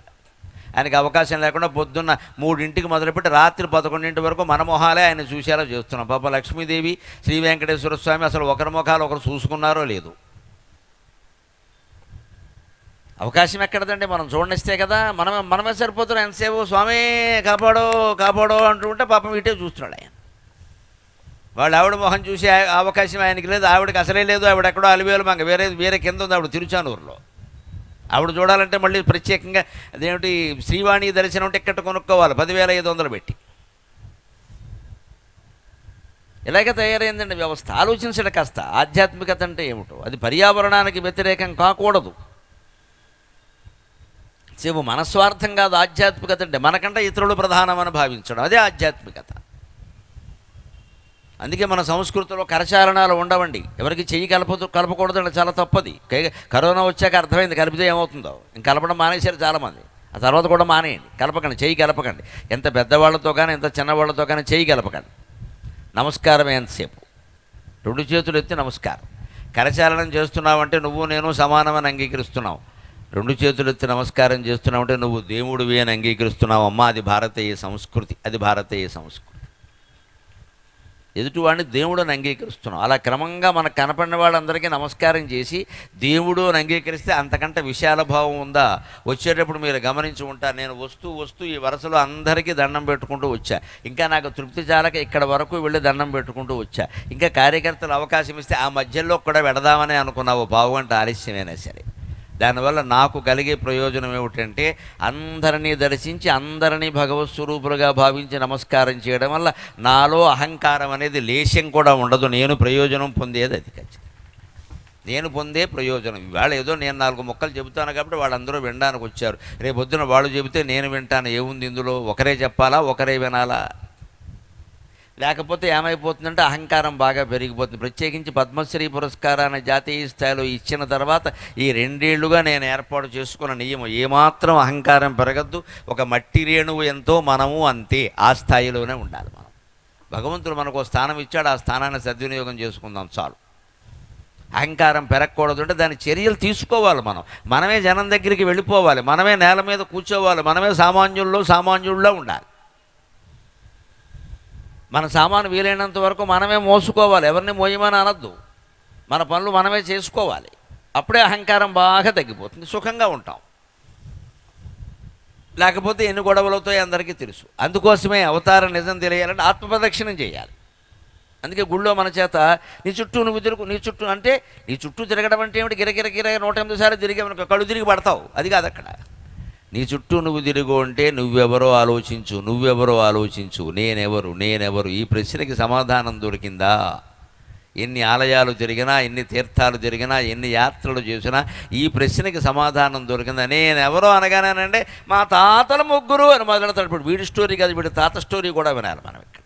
ఆయనకి అవకాశం లేకుండా పొద్దున్న 3ంటికి మొదలుపెట్టి రాత్రి 11 వరకు మన మొహాలే ఆయన చూసేలా చేస్తున్నాం. పాప లక్ష్మీదేవి, శ్రీ వెంకటేశ్వర స్వామి అసలు ఒకరి ముఖాలు ఒకరు చూసుకున్నారో లేదు. అవకాశం ఎక్కడదండి? మనం చూడనిస్తే కదా. మనమే సరిపోతున్నాం. ఎంతసేపు స్వామి కాపాడో కాపాడో అంటూ ఉంటే పాపం ఇటే చూస్తున్నాడు ఆయన. వాళ్ళు ఆవిడ మొహం చూసే అవకాశం ఆయనకి లేదు. ఆవిడకి అసలే లేదు. ఆవిడ ఎక్కడో అలివేలు మంగ వేరే కింద ఉంది, ఆవిడ తిరుచానూరులో. ఆవిడ చూడాలంటే మళ్ళీ ప్రత్యేకంగా అదేమిటి శ్రీవాణి దర్శనం టికెట్ కొనుక్కోవాలి 10,500 పెట్టి. ఇలాగే తయారైందండి వ్యవస్థ. ఆలోచించడం కాస్త. ఆధ్యాత్మికత అంటే ఏమిటో, అది పర్యావరణానికి వ్యతిరేకం కాకూడదు. సేపు మనస్వార్థం కాదు ఆధ్యాత్మికత అంటే. మనకంటే ఇతరులు ప్రధానమని భావించడం, అదే ఆధ్యాత్మికత. అందుకే మన సంస్కృతిలో కరచాలనాలు ఉండవండి. ఎవరికి చెయ్యి కలపకూడదండి, చాలా తప్పది. కరోనా వచ్చాక అర్థమైంది కలిపితే ఏమవుతుందో. ఇంక కలపడం మానేశారు చాలామంది. ఆ తర్వాత కూడా మానేయండి, కలపకండి, చెయ్యి కలపకండి. ఎంత పెద్దవాళ్ళతో కానీ ఎంత చిన్నవాళ్ళతో కానీ చెయ్యి కలపకండి. నమస్కారమే ఎంతసేపు, 2 చేతులు ఎత్తి నమస్కారం. కరచాలనం చేస్తున్నావంటే నువ్వు నేను సమానమని అంగీకరిస్తున్నావు. 2 చేతులు ఎత్తి నమస్కారం చేస్తున్నావంటే నువ్వు దేవుడివి అని అంగీకరిస్తున్నావు. అమ్మ, అది భారతీయ సంస్కృతి, అది భారతీయ సంస్కృతి. ఎదుటివాడిని దేవుడు అని అంగీకరిస్తున్నాం. అలా క్రమంగా మనకు కనపడిన వాళ్ళందరికీ నమస్కారం చేసి దేవుడు అని అంగీకరిస్తే అంతకంటే విశాల భావం ఉందా? వచ్చేటప్పుడు మీరు గమనించి ఉంటారు, నేను వస్తూ ఈ వరుసలో అందరికీ దండం పెట్టుకుంటూ వచ్చా. ఇంకా నాకు తృప్తి చాలక ఇక్కడ వరకు వెళ్ళి దండం పెట్టుకుంటూ వచ్చా. ఇంకా కార్యకర్తలు అవకాశం ఇస్తే ఆ మధ్యలో కూడా వెడదామని అనుకున్నావు, పావుగంట ఆలస్యమైనా సరే. దానివల్ల నాకు కలిగే ప్రయోజనం ఏమిటంటే, అందరినీ దర్శించి అందరినీ భగవత్ స్వరూపులుగా భావించి నమస్కారం చేయడం వల్ల నాలో అహంకారం అనేది లేశం కూడా ఉండదు. నేను ప్రయోజనం పొందేది అది ఖచ్చితంగా. నేను పొందే ప్రయోజనం. ఇవాళ ఏదో నేను 4 ముక్కలు చెబుతాను కాబట్టి వాళ్ళందరూ వినడానికి వచ్చారు. రేపొద్దున వాళ్ళు చెబితే నేను వింటాను. ఏముంది ఇందులో? ఒకరే చెప్పాలా, ఒకరే వినాలా? లేకపోతే ఏమైపోతుందంటే అహంకారం బాగా పెరిగిపోతుంది. ప్రత్యేకించి పద్మశ్రీ పురస్కారాన్ని జాతీయ స్థాయిలో ఇచ్చిన తర్వాత ఈ 2 ఏళ్లుగా నేను ఏర్పాటు చేసుకున్న నియమం, ఏమాత్రం అహంకారం పెరగద్దు. ఒక మట్టి రేణువు ఎంతో మనము అంతే, ఆ స్థాయిలోనే ఉండాలి మనం. భగవంతుడు మనకు స్థానం ఇచ్చాడు, ఆ స్థానాన్ని సద్వినియోగం చేసుకుందాం చాలు. అహంకారం పెరగకూడదు అంటే దాని చర్యలు తీసుకోవాలి. మనమే జనం దగ్గరికి వెళ్ళిపోవాలి, మనమే నేల మీద కూర్చోవాలి, మనమే సామాన్యుల్లో ఉండాలి. మన సామాను వీలైనంత వరకు మనమే మోసుకోవాలి, ఎవరిని మోయమని అనద్దు. మన పనులు మనమే చేసుకోవాలి. అప్పుడే అహంకారం బాగా తగ్గిపోతుంది, సుఖంగా ఉంటాం. లేకపోతే ఎన్ని గొడవలతో అందరికీ తెలుసు. అందుకోసమే అవతారం నిజం తెలియాలంటే ఆత్మప్రదక్షిణం చేయాలి. అందుకే గుళ్ళో మన చేత నీ చుట్టూ నువ్వు తిరుగు, నీ చుట్టూ అంటే నీ చుట్టూ తిరగడం అంటే ఏమిటి? గిరగిర 108 సార్లు తిరిగామనుకో కళ్ళు తిరిగి పడతావు. అది కాదు అక్కడ. నీ చుట్టూ నువ్వు తిరుగు అంటే నువ్వెవరో ఆలోచించు. నేనెవరు? ఈ ప్రశ్నకి సమాధానం దొరికిందా? ఎన్ని ఆలయాలు తిరిగినా, ఎన్ని తీర్థాలు తిరిగినా, ఎన్ని యాత్రలు చేసినా ఈ ప్రశ్నకి సమాధానం దొరికిందా? నేనెవరో అనగానేనంటే మా తాతల ముగ్గురు అని మొదలెడతాడు. ఇప్పుడు వీడి స్టోరీ కాదు, వీడి తాత స్టోరీ కూడా వినాలి మనం ఇక్కడ.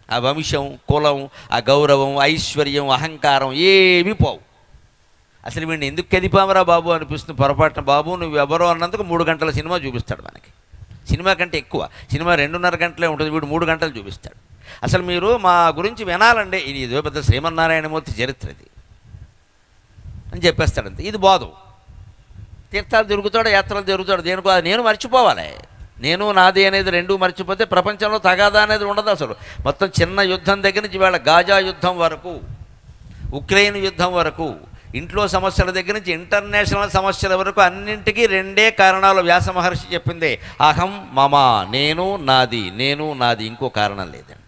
ఆ వంశం, కులం, ఆ గౌరవం, ఐశ్వర్యం, అహంకారం ఏమీ పోవు. అసలు వీడిని ఎందుకు కదిపామరా బాబు అనిపిస్తుంది పొరపాటున. బాబు నువ్వెవరో అన్నందుకు 3 గంటల సినిమా చూపిస్తాడు మనకి. సినిమా కంటే ఎక్కువ. సినిమా 2.5 గంటలే ఉంటుంది, వీడు 3 గంటలు చూపిస్తాడు. అసలు మీరు మా గురించి వినాలండి, ఇది ఏదో పెద్ద శ్రీమన్నారాయణమూర్తి చరిత్ర ఇది అని చెప్పేస్తాడంతే. ఇది బాదు. తీర్థాలు తిరుగుతాడు, యాత్రలు తిరుగుతాడు, దేనికో అది నేను మర్చిపోవాలి. నేను నాది అనేది రెండూ మర్చిపోతే ప్రపంచంలో తగాదా అనేది ఉండదు అసలు. మొత్తం చిన్న యుద్ధం దగ్గర నుంచి ఇవాళ గాజా యుద్ధం వరకు, ఉక్రెయిన్ యుద్ధం వరకు, ఇంట్లో సమస్యల దగ్గర నుంచి ఇంటర్నేషనల్ సమస్యల వరకు అన్నింటికీ 2 కారణాలు వ్యాస మహర్షి చెప్పిందే. అహం మమ, నేను నాది, నేను నాది, ఇంకో కారణం లేదండి.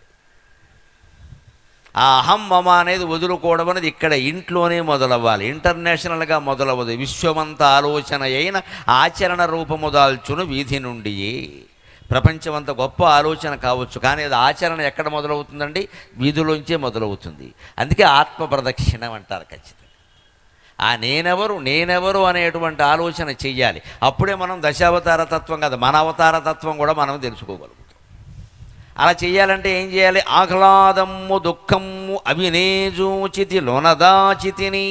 ఆ అహం మమ అనేది వదులుకోవడం అనేది ఇక్కడ ఇంట్లోనే మొదలవ్వాలి, ఇంటర్నేషనల్గా మొదలవ్వదు. విశ్వమంత ఆలోచన అయిన ఆచరణ రూపము దాల్చును వీధి నుండి. ప్రపంచమంత గొప్ప ఆలోచన కావచ్చు, కానీ అది ఆచరణ ఎక్కడ మొదలవుతుందండి? వీధిలోంచే మొదలవుతుంది. అందుకే ఆత్మ ప్రదక్షిణం అంటారు ఖచ్చితంగా. ఆ నేనెవరు అనేటువంటి ఆలోచన చెయ్యాలి. అప్పుడే మనం దశావతార తత్వం కాదు, మన అవతార తత్వం కూడా మనం తెలుసుకోగలుగుతాం. అలా చెయ్యాలంటే ఏం చేయాలి? ఆహ్లాదము దుఃఖము అవినేజూచితి లోనదాచితిని.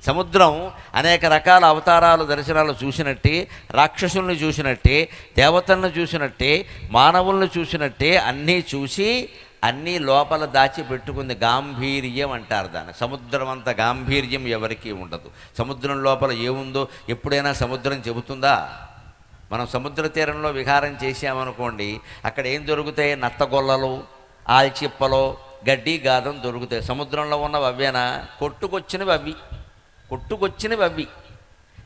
సముద్రం అనేక రకాల అవతారాలు దర్శనాలు చూసినట్టే, రాక్షసుల్ని చూసినట్టే, దేవతలను చూసినట్టే, మానవులను చూసినట్టే అన్నీ చూసి అన్నీ లోపల దాచిపెట్టుకుంది. గాంభీర్యం అంటారు దాన్ని. సముద్రం అంత గాంభీర్యం ఎవరికీ ఉండదు. సముద్రం లోపల ఏముందో ఎప్పుడైనా సముద్రం చెబుతుందా? మనం సముద్ర తీరంలో విహారం చేసామనుకోండి, అక్కడ ఏం దొరుకుతాయి? నత్తగొల్లలు, ఆల్చిప్పలు, గడ్డి గాదం దొరుకుతాయి. సముద్రంలో ఉన్నవి అవేనా? కొట్టుకొచ్చినవి అవి.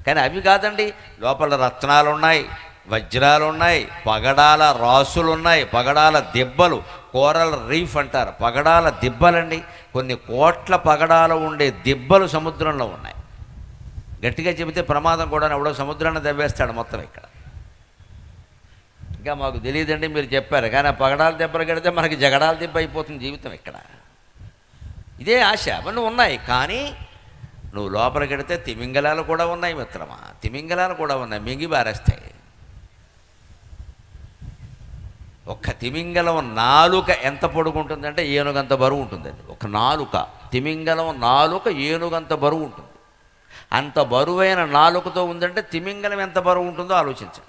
కానీ అవి కాదండి, లోపల రత్నాలు ఉన్నాయి, వజ్రాలు ఉన్నాయి, పగడాల రాసులు ఉన్నాయి, పగడాల దిబ్బలు, కోరల్ రీఫ్ అంటారు, పగడాల దిబ్బలండి. కొన్ని కోట్ల పగడాలు ఉండే దిబ్బలు సముద్రంలో ఉన్నాయి. గట్టిగా చెబితే ప్రమాదం కూడా, ఎవడో సముద్రాన్ని దవ్వేస్తాడు మొత్తం. ఇక్కడ ఇంకా మాకు తెలియదండి, మీరు చెప్పారు. కానీ ఆ పగడాల దెబ్బలు కడితే మనకి జగడాల దెబ్బ అయిపోతుంది జీవితం. ఇక్కడ ఇదే ఆశ. అవన్నీ ఉన్నాయి, కానీ నువ్వు లోపల కడితే తిమింగలాలు కూడా ఉన్నాయి మిత్రమా, తిమింగలాలు కూడా ఉన్నాయి, మింగి బారేస్తాయి. ఒక్క తిమింగలం నాలుక ఎంత పొడుగుంటుందంటే ఏనుగంత బరువు ఉంటుందండి. ఒక నాలుక, తిమింగలం నాలుక ఏనుగంత బరువు ఉంటుంది. అంత బరువైన నాలుకతో ఉందంటే తిమింగలం ఎంత బరువు ఉంటుందో ఆలోచించండి.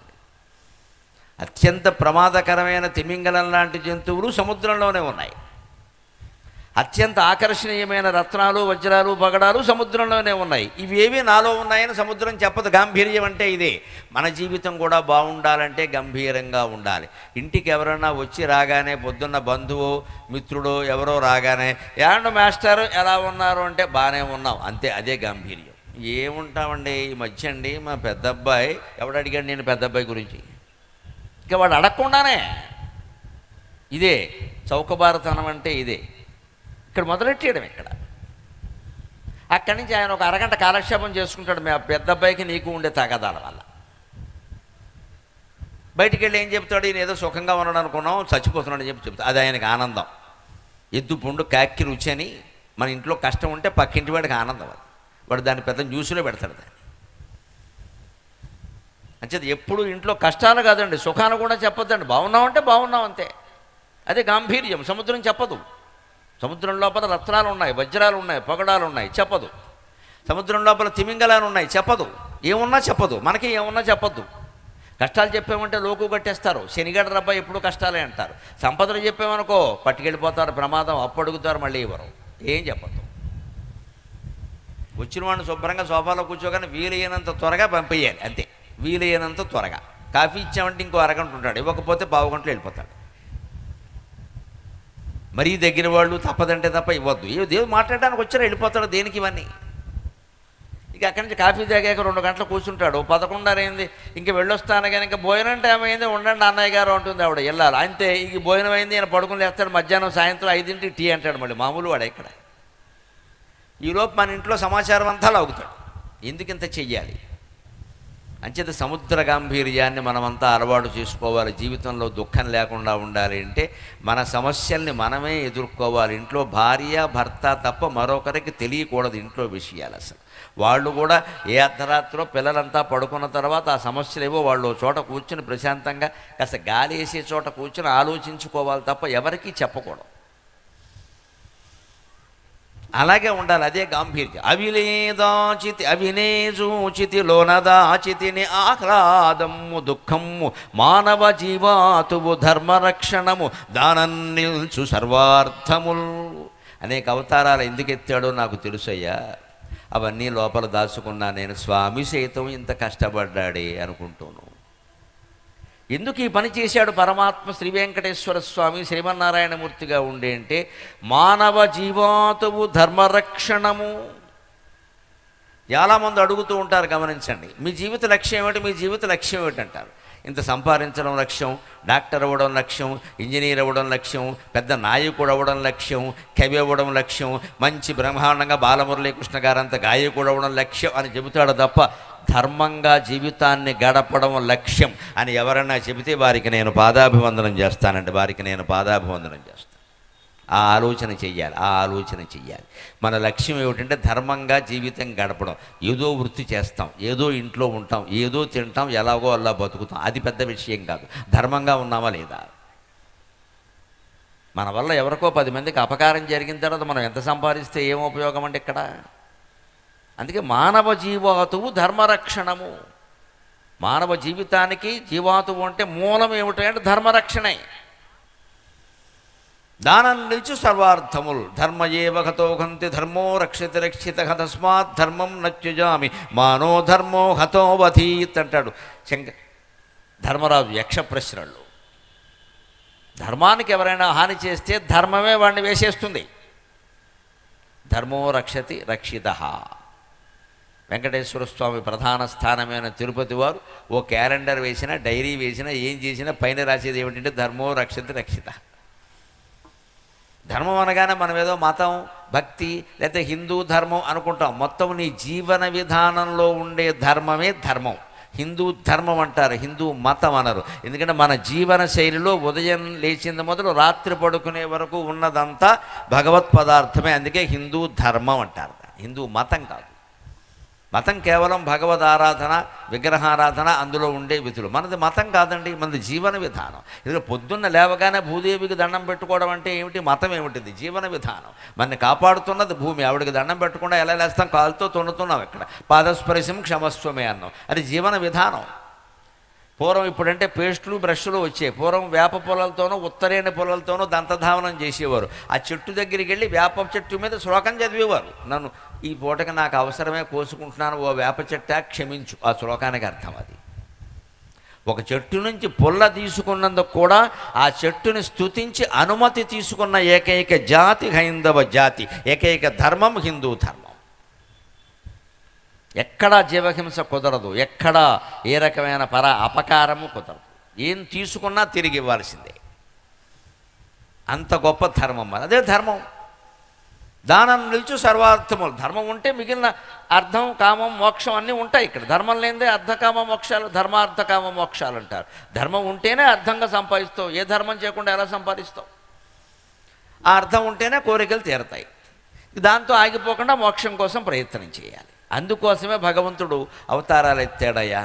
అత్యంత ప్రమాదకరమైన తిమింగలం లాంటి జంతువులు సముద్రంలోనే ఉన్నాయి. అత్యంత ఆకర్షణీయమైన రత్నాలు, వజ్రాలు, పగడాలు సముద్రంలోనే ఉన్నాయి. ఇవేవి నాలో ఉన్నాయని సముద్రం చెప్పదు. గాంభీర్యం అంటే ఇదే. మన జీవితం కూడా బాగుండాలంటే గంభీరంగా ఉండాలి. ఇంటికి ఎవరైనా వచ్చి రాగానే, పొద్దున్న బంధువు మిత్రుడు ఎవరో రాగానే, ఏమండి మాస్టారు ఎలా ఉన్నారు అంటే బాగానే ఉన్నాం అంతే. అదే గాంభీర్యం. ఏముంటామండి ఈ మధ్య అండి, మా పెద్ద అబ్బాయి, ఎవడు అడిగాడు నేను పెద్ద అబ్బాయి గురించి? ఇంకా వాడు అడగకుండానే ఇదే చౌకబారతనం అంటే ఇదే. ఇక్కడ మొదలెట్టేయడం. ఇక్కడ అక్కడి నుంచి ఆయన ఒక అరగంట కాలక్షేపం చేసుకుంటాడు మీ పెద్ద అబ్బాయికి నీకు ఉండే తగాదాల వల్ల. బయటికి వెళ్ళి ఏం చెప్తాడు? ఈయన ఏదో సుఖంగా ఉన్నాడు అనుకున్నాం, చచ్చిపోతున్నాడు అని చెప్తాడు. అది ఆయనకు ఆనందం. ఎద్దు పుండు కాకి రుచి అని. మన ఇంట్లో కష్టం ఉంటే పక్కింటి వాడికి ఆనందం. అది వాడు దాన్ని పెద్ద న్యూస్లో పెడతాడు దాన్ని. అంచేది ఎప్పుడు ఇంట్లో కష్టాలు కాదండి, సుఖాలు కూడా చెప్పొద్దండి. బాగున్నామంటే బాగున్నాం అంతే. అదే గాంభీర్యం. సముద్రం చెప్పదు. సముద్రం లోపల రత్నాలు ఉన్నాయి, వజ్రాలు ఉన్నాయి, పగడాలు ఉన్నాయి, చెప్పదు. సముద్రం లోపల తిమింగలాలు ఉన్నాయి, చెప్పదు. ఏమున్నా చెప్పదు. మనకి ఏమున్నా చెప్పొద్దు. కష్టాలు చెప్పామంటే లోకు కట్టేస్తారు. శనిగడ రబ్బా ఎప్పుడు కష్టాలే అంటారు. సంపదలు చెప్పామనుకో పట్టుకెళ్ళిపోతారు, ప్రమాదం. అప్పు అడుగుతారు, మళ్ళీ ఇవ్వరు. ఏం చెప్పద్దు. వచ్చిన వాడిని శుభ్రంగా సోఫాలో కూర్చోగానే వీలైనంత త్వరగా పంపేయాలి అంతే. వీలైనంత త్వరగా. కాఫీ ఇచ్చామంటే ఇంకో అరగంట ఉంటాడు, ఇవ్వకపోతే పావు గంటలో వెళ్ళిపోతాడు. మరీ దగ్గర వాళ్ళు తప్పదంటే తప్ప ఇవ్వద్దు. దేవుడు మాట్లాడడానికి వచ్చారా వెళ్ళిపోతాడు. దేనికి ఇవన్నీ? ఇక అక్కడి నుంచి కాఫీ తాగాక 2 గంటలు కూర్చుంటాడు. 11:30 అయింది, ఇంక వెళ్ళొస్తాను కానీ ఇంకా భోజనం టైం అయింది, ఉండండి అన్నయ్య గారు అంటుంది ఆవిడ. వెళ్ళాలి అంతే. ఇక భోజనం అయింది, ఈయన పడుకుని లేస్తాడు. మధ్యాహ్నం సాయంత్రం 5ంటికి టీ అంటాడు. మళ్ళీ మామూలు వాడు ఇక్కడ. ఈలోపు మన ఇంట్లో సమాచారం అంతా లాగుతాడు. ఎందుకు ఇంత చెయ్యాలి? అంచేత సముద్ర గాంభీర్యాన్ని మనమంతా అలవాటు చేసుకోవాలి. జీవితంలో దుఃఖం లేకుండా ఉండాలి అంటే మన సమస్యల్ని మనమే ఎదుర్కోవాలి. ఇంట్లో భార్య భర్త తప్ప మరొకరికి తెలియకూడదు ఇంట్లో విషయాలు. అసలు వాళ్ళు కూడా ఏ అర్ధరాత్రో పిల్లలంతా పడుకున్న తర్వాత ఆ సమస్యలు ఏవో వాళ్ళు చోట కూర్చుని ప్రశాంతంగా కాస్త గాలి వేసే చోట కూర్చుని ఆలోచించుకోవాలి తప్ప ఎవరికీ చెప్పకూడదు. అలాగే ఉండాలి, అదే గాంభీర్యం. అవిలేదాచితి అవినేజూచితి లోనదాచితిని ఆహ్లాదము దుఃఖము మానవ జీవాతువు ధర్మరక్షణము దానం నిల్చు సర్వార్థముల్. అనేక అవతారాలు ఎందుకు ఎత్తాడో నాకు తెలుసయ్యా, అవన్నీ లోపల దాచుకున్నా నేను. స్వామి సైతం ఇంత కష్టపడ్డాడే అనుకుంటున్నాను. ఎందుకు ఈ పని చేశాడు పరమాత్మ శ్రీ వెంకటేశ్వర స్వామి శ్రీమన్నారాయణమూర్తిగా ఉండే అంటే మానవ జీవాతువు ధర్మరక్షణము. చాలామంది అడుగుతూ ఉంటారు, గమనించండి, మీ జీవిత లక్ష్యం ఏమిటి, మీ జీవిత లక్ష్యం ఏమిటంటారు. ఇంత సంపాదించడం లక్ష్యం, డాక్టర్ అవ్వడం లక్ష్యం, ఇంజనీర్ అవ్వడం లక్ష్యం, పెద్ద నాయకుడు అవ్వడం లక్ష్యం, కవి అవ్వడం లక్ష్యం, మంచి బ్రహ్మాండంగా బాలమురళీకృష్ణ గారంత గాయకుడు అవ్వడం లక్ష్యం అని చెబుతాడు తప్ప ధర్మంగా జీవితాన్ని గడపడం లక్ష్యం అని ఎవరైనా చెబితే వారికి నేను పాదాభివందనం చేస్తానండి, వారికి నేను పాదాభివందనం చేస్తాను. ఆ ఆలోచన చెయ్యాలి. మన లక్ష్యం ఏమిటంటే ధర్మంగా జీవితం గడపడం. ఏదో వృత్తి చేస్తాం, ఏదో ఇంట్లో ఉంటాం, ఏదో తింటాం, ఎలాగో అలా బతుకుతాం, అది పెద్ద విషయం కాదు. ధర్మంగా ఉన్నామా లేదా? మన వల్ల ఎవరికో 10 మందికి అపకారం జరిగిన తర్వాత మనం ఎంత సంపాదిస్తే ఏం ఉపయోగం అంటే ఇక్కడ. అందుకే మానవ జీవాతువు ధర్మరక్షణము. మానవ జీవితానికి జీవాతువు అంటే మూలం ఏమిటంటే ధర్మరక్షణే. దానం నిలిచి సర్వార్థములు. ధర్మయేవ హతోహంతి ధర్మో రక్షిత రక్షిత తస్మాత్ ధర్మం నత్యుజామి మానో ధర్మో హతోవధీత్ అంటాడు ధర్మరాజు యక్ష ప్రశ్నల్లో. ధర్మానికి ఎవరైనా హాని చేస్తే ధర్మమే వాడిని వేసేస్తుంది. ధర్మో రక్షతి రక్షిత. వెంకటేశ్వర స్వామి ప్రధాన స్థానమైన తిరుపతి వారు ఓ క్యాలెండర్ వేసినా, డైరీ వేసినా, ఏం చేసినా పైన రాసేది ఏమిటంటే ధర్మో రక్షతి రక్షిత. ధర్మం అనగానే మనం ఏదో మతం, భక్తి, లేకపోతే హిందూ ధర్మం అనుకుంటాం. మొత్తం నీ జీవన విధానంలో ఉండే ధర్మమే ధర్మం. హిందూ ధర్మం అంటారు, హిందూ మతం అనరు. ఎందుకంటే మన జీవన శైలిలో ఉదయం లేచింది మొదలు రాత్రి పడుకునే వరకు ఉన్నదంతా భగవత్ పదార్థమే. అందుకే హిందూ ధర్మం అంటారు, హిందూ మతం కాదు. మతం కేవలం భగవద్ ఆరాధన, విగ్రహారాధన, అందులో ఉండే విధులు. మనది మతం కాదండి, మనది జీవన విధానం. ఇది పొద్దున్న లేవగానే భూదేవికి దండం పెట్టుకోవడం అంటే ఏమిటి? మతం ఏమిటిది? జీవన విధానం. మనని కాపాడుతున్నది భూమి. ఆవిడకి దండం పెట్టకుండా ఎలా లేస్తాం? కాలుతో తున్నుతున్నాం. ఇక్కడ పాదస్పర్శం క్షమస్వమే అన్నాం. అది జీవన విధానం. పూర్వం ఇప్పుడంటే పేస్టులు, బ్రష్లు వచ్చాయి. పూర్వం వేప పొలాలతోనూ ఉత్తరేణి పొలాలతోనూ దంతధావనం చేసేవారు. ఆ చెట్టు దగ్గరికి వెళ్ళి వేప చెట్టు మీద శ్లోకం చదివేవారు. నన్ను ఈ పూటకి నాకు అవసరమే కోసుకుంటున్నాను, ఓ వేప చెట్ట క్షమించు. ఆ శ్లోకానికి అర్థం అది. ఒక చెట్టు నుంచి పుల్ల తీసుకున్నందుకు కూడా ఆ చెట్టుని స్తుతించి అనుమతి తీసుకున్న ఏకైక జాతి హైందవ జాతి, ఏకైక ధర్మం హిందూ ధర్మం. ఎక్కడా జీవహింస కుదరదు, ఎక్కడా ఏ రకమైన అపకారము కుదరదు. ఏం తీసుకున్నా తిరిగి ఇవ్వాల్సిందే. అంత గొప్ప ధర్మం. అదే ధర్మం. దానం నిలిచి సర్వార్థములు. ధర్మం ఉంటే మిగిలిన అర్థం, కామం, మోక్షం అన్నీ ఉంటాయి. ఇక్కడ ధర్మం లేనిదే అర్థకామ మోక్షాలు, ధర్మార్థకామ మోక్షాలు అంటారు. ధర్మం ఉంటేనే అర్థంగా సంపాదిస్తావు. ఏ ధర్మం చేయకుండా ఎలా సంపాదిస్తావు? ఆ అర్థం ఉంటేనే కోరికలు తీరతాయి. దాంతో ఆగిపోకుండా మోక్షం కోసం ప్రయత్నం చేయాలి. అందుకోసమే భగవంతుడు అవతారాలు ఎత్తాడయ్యా.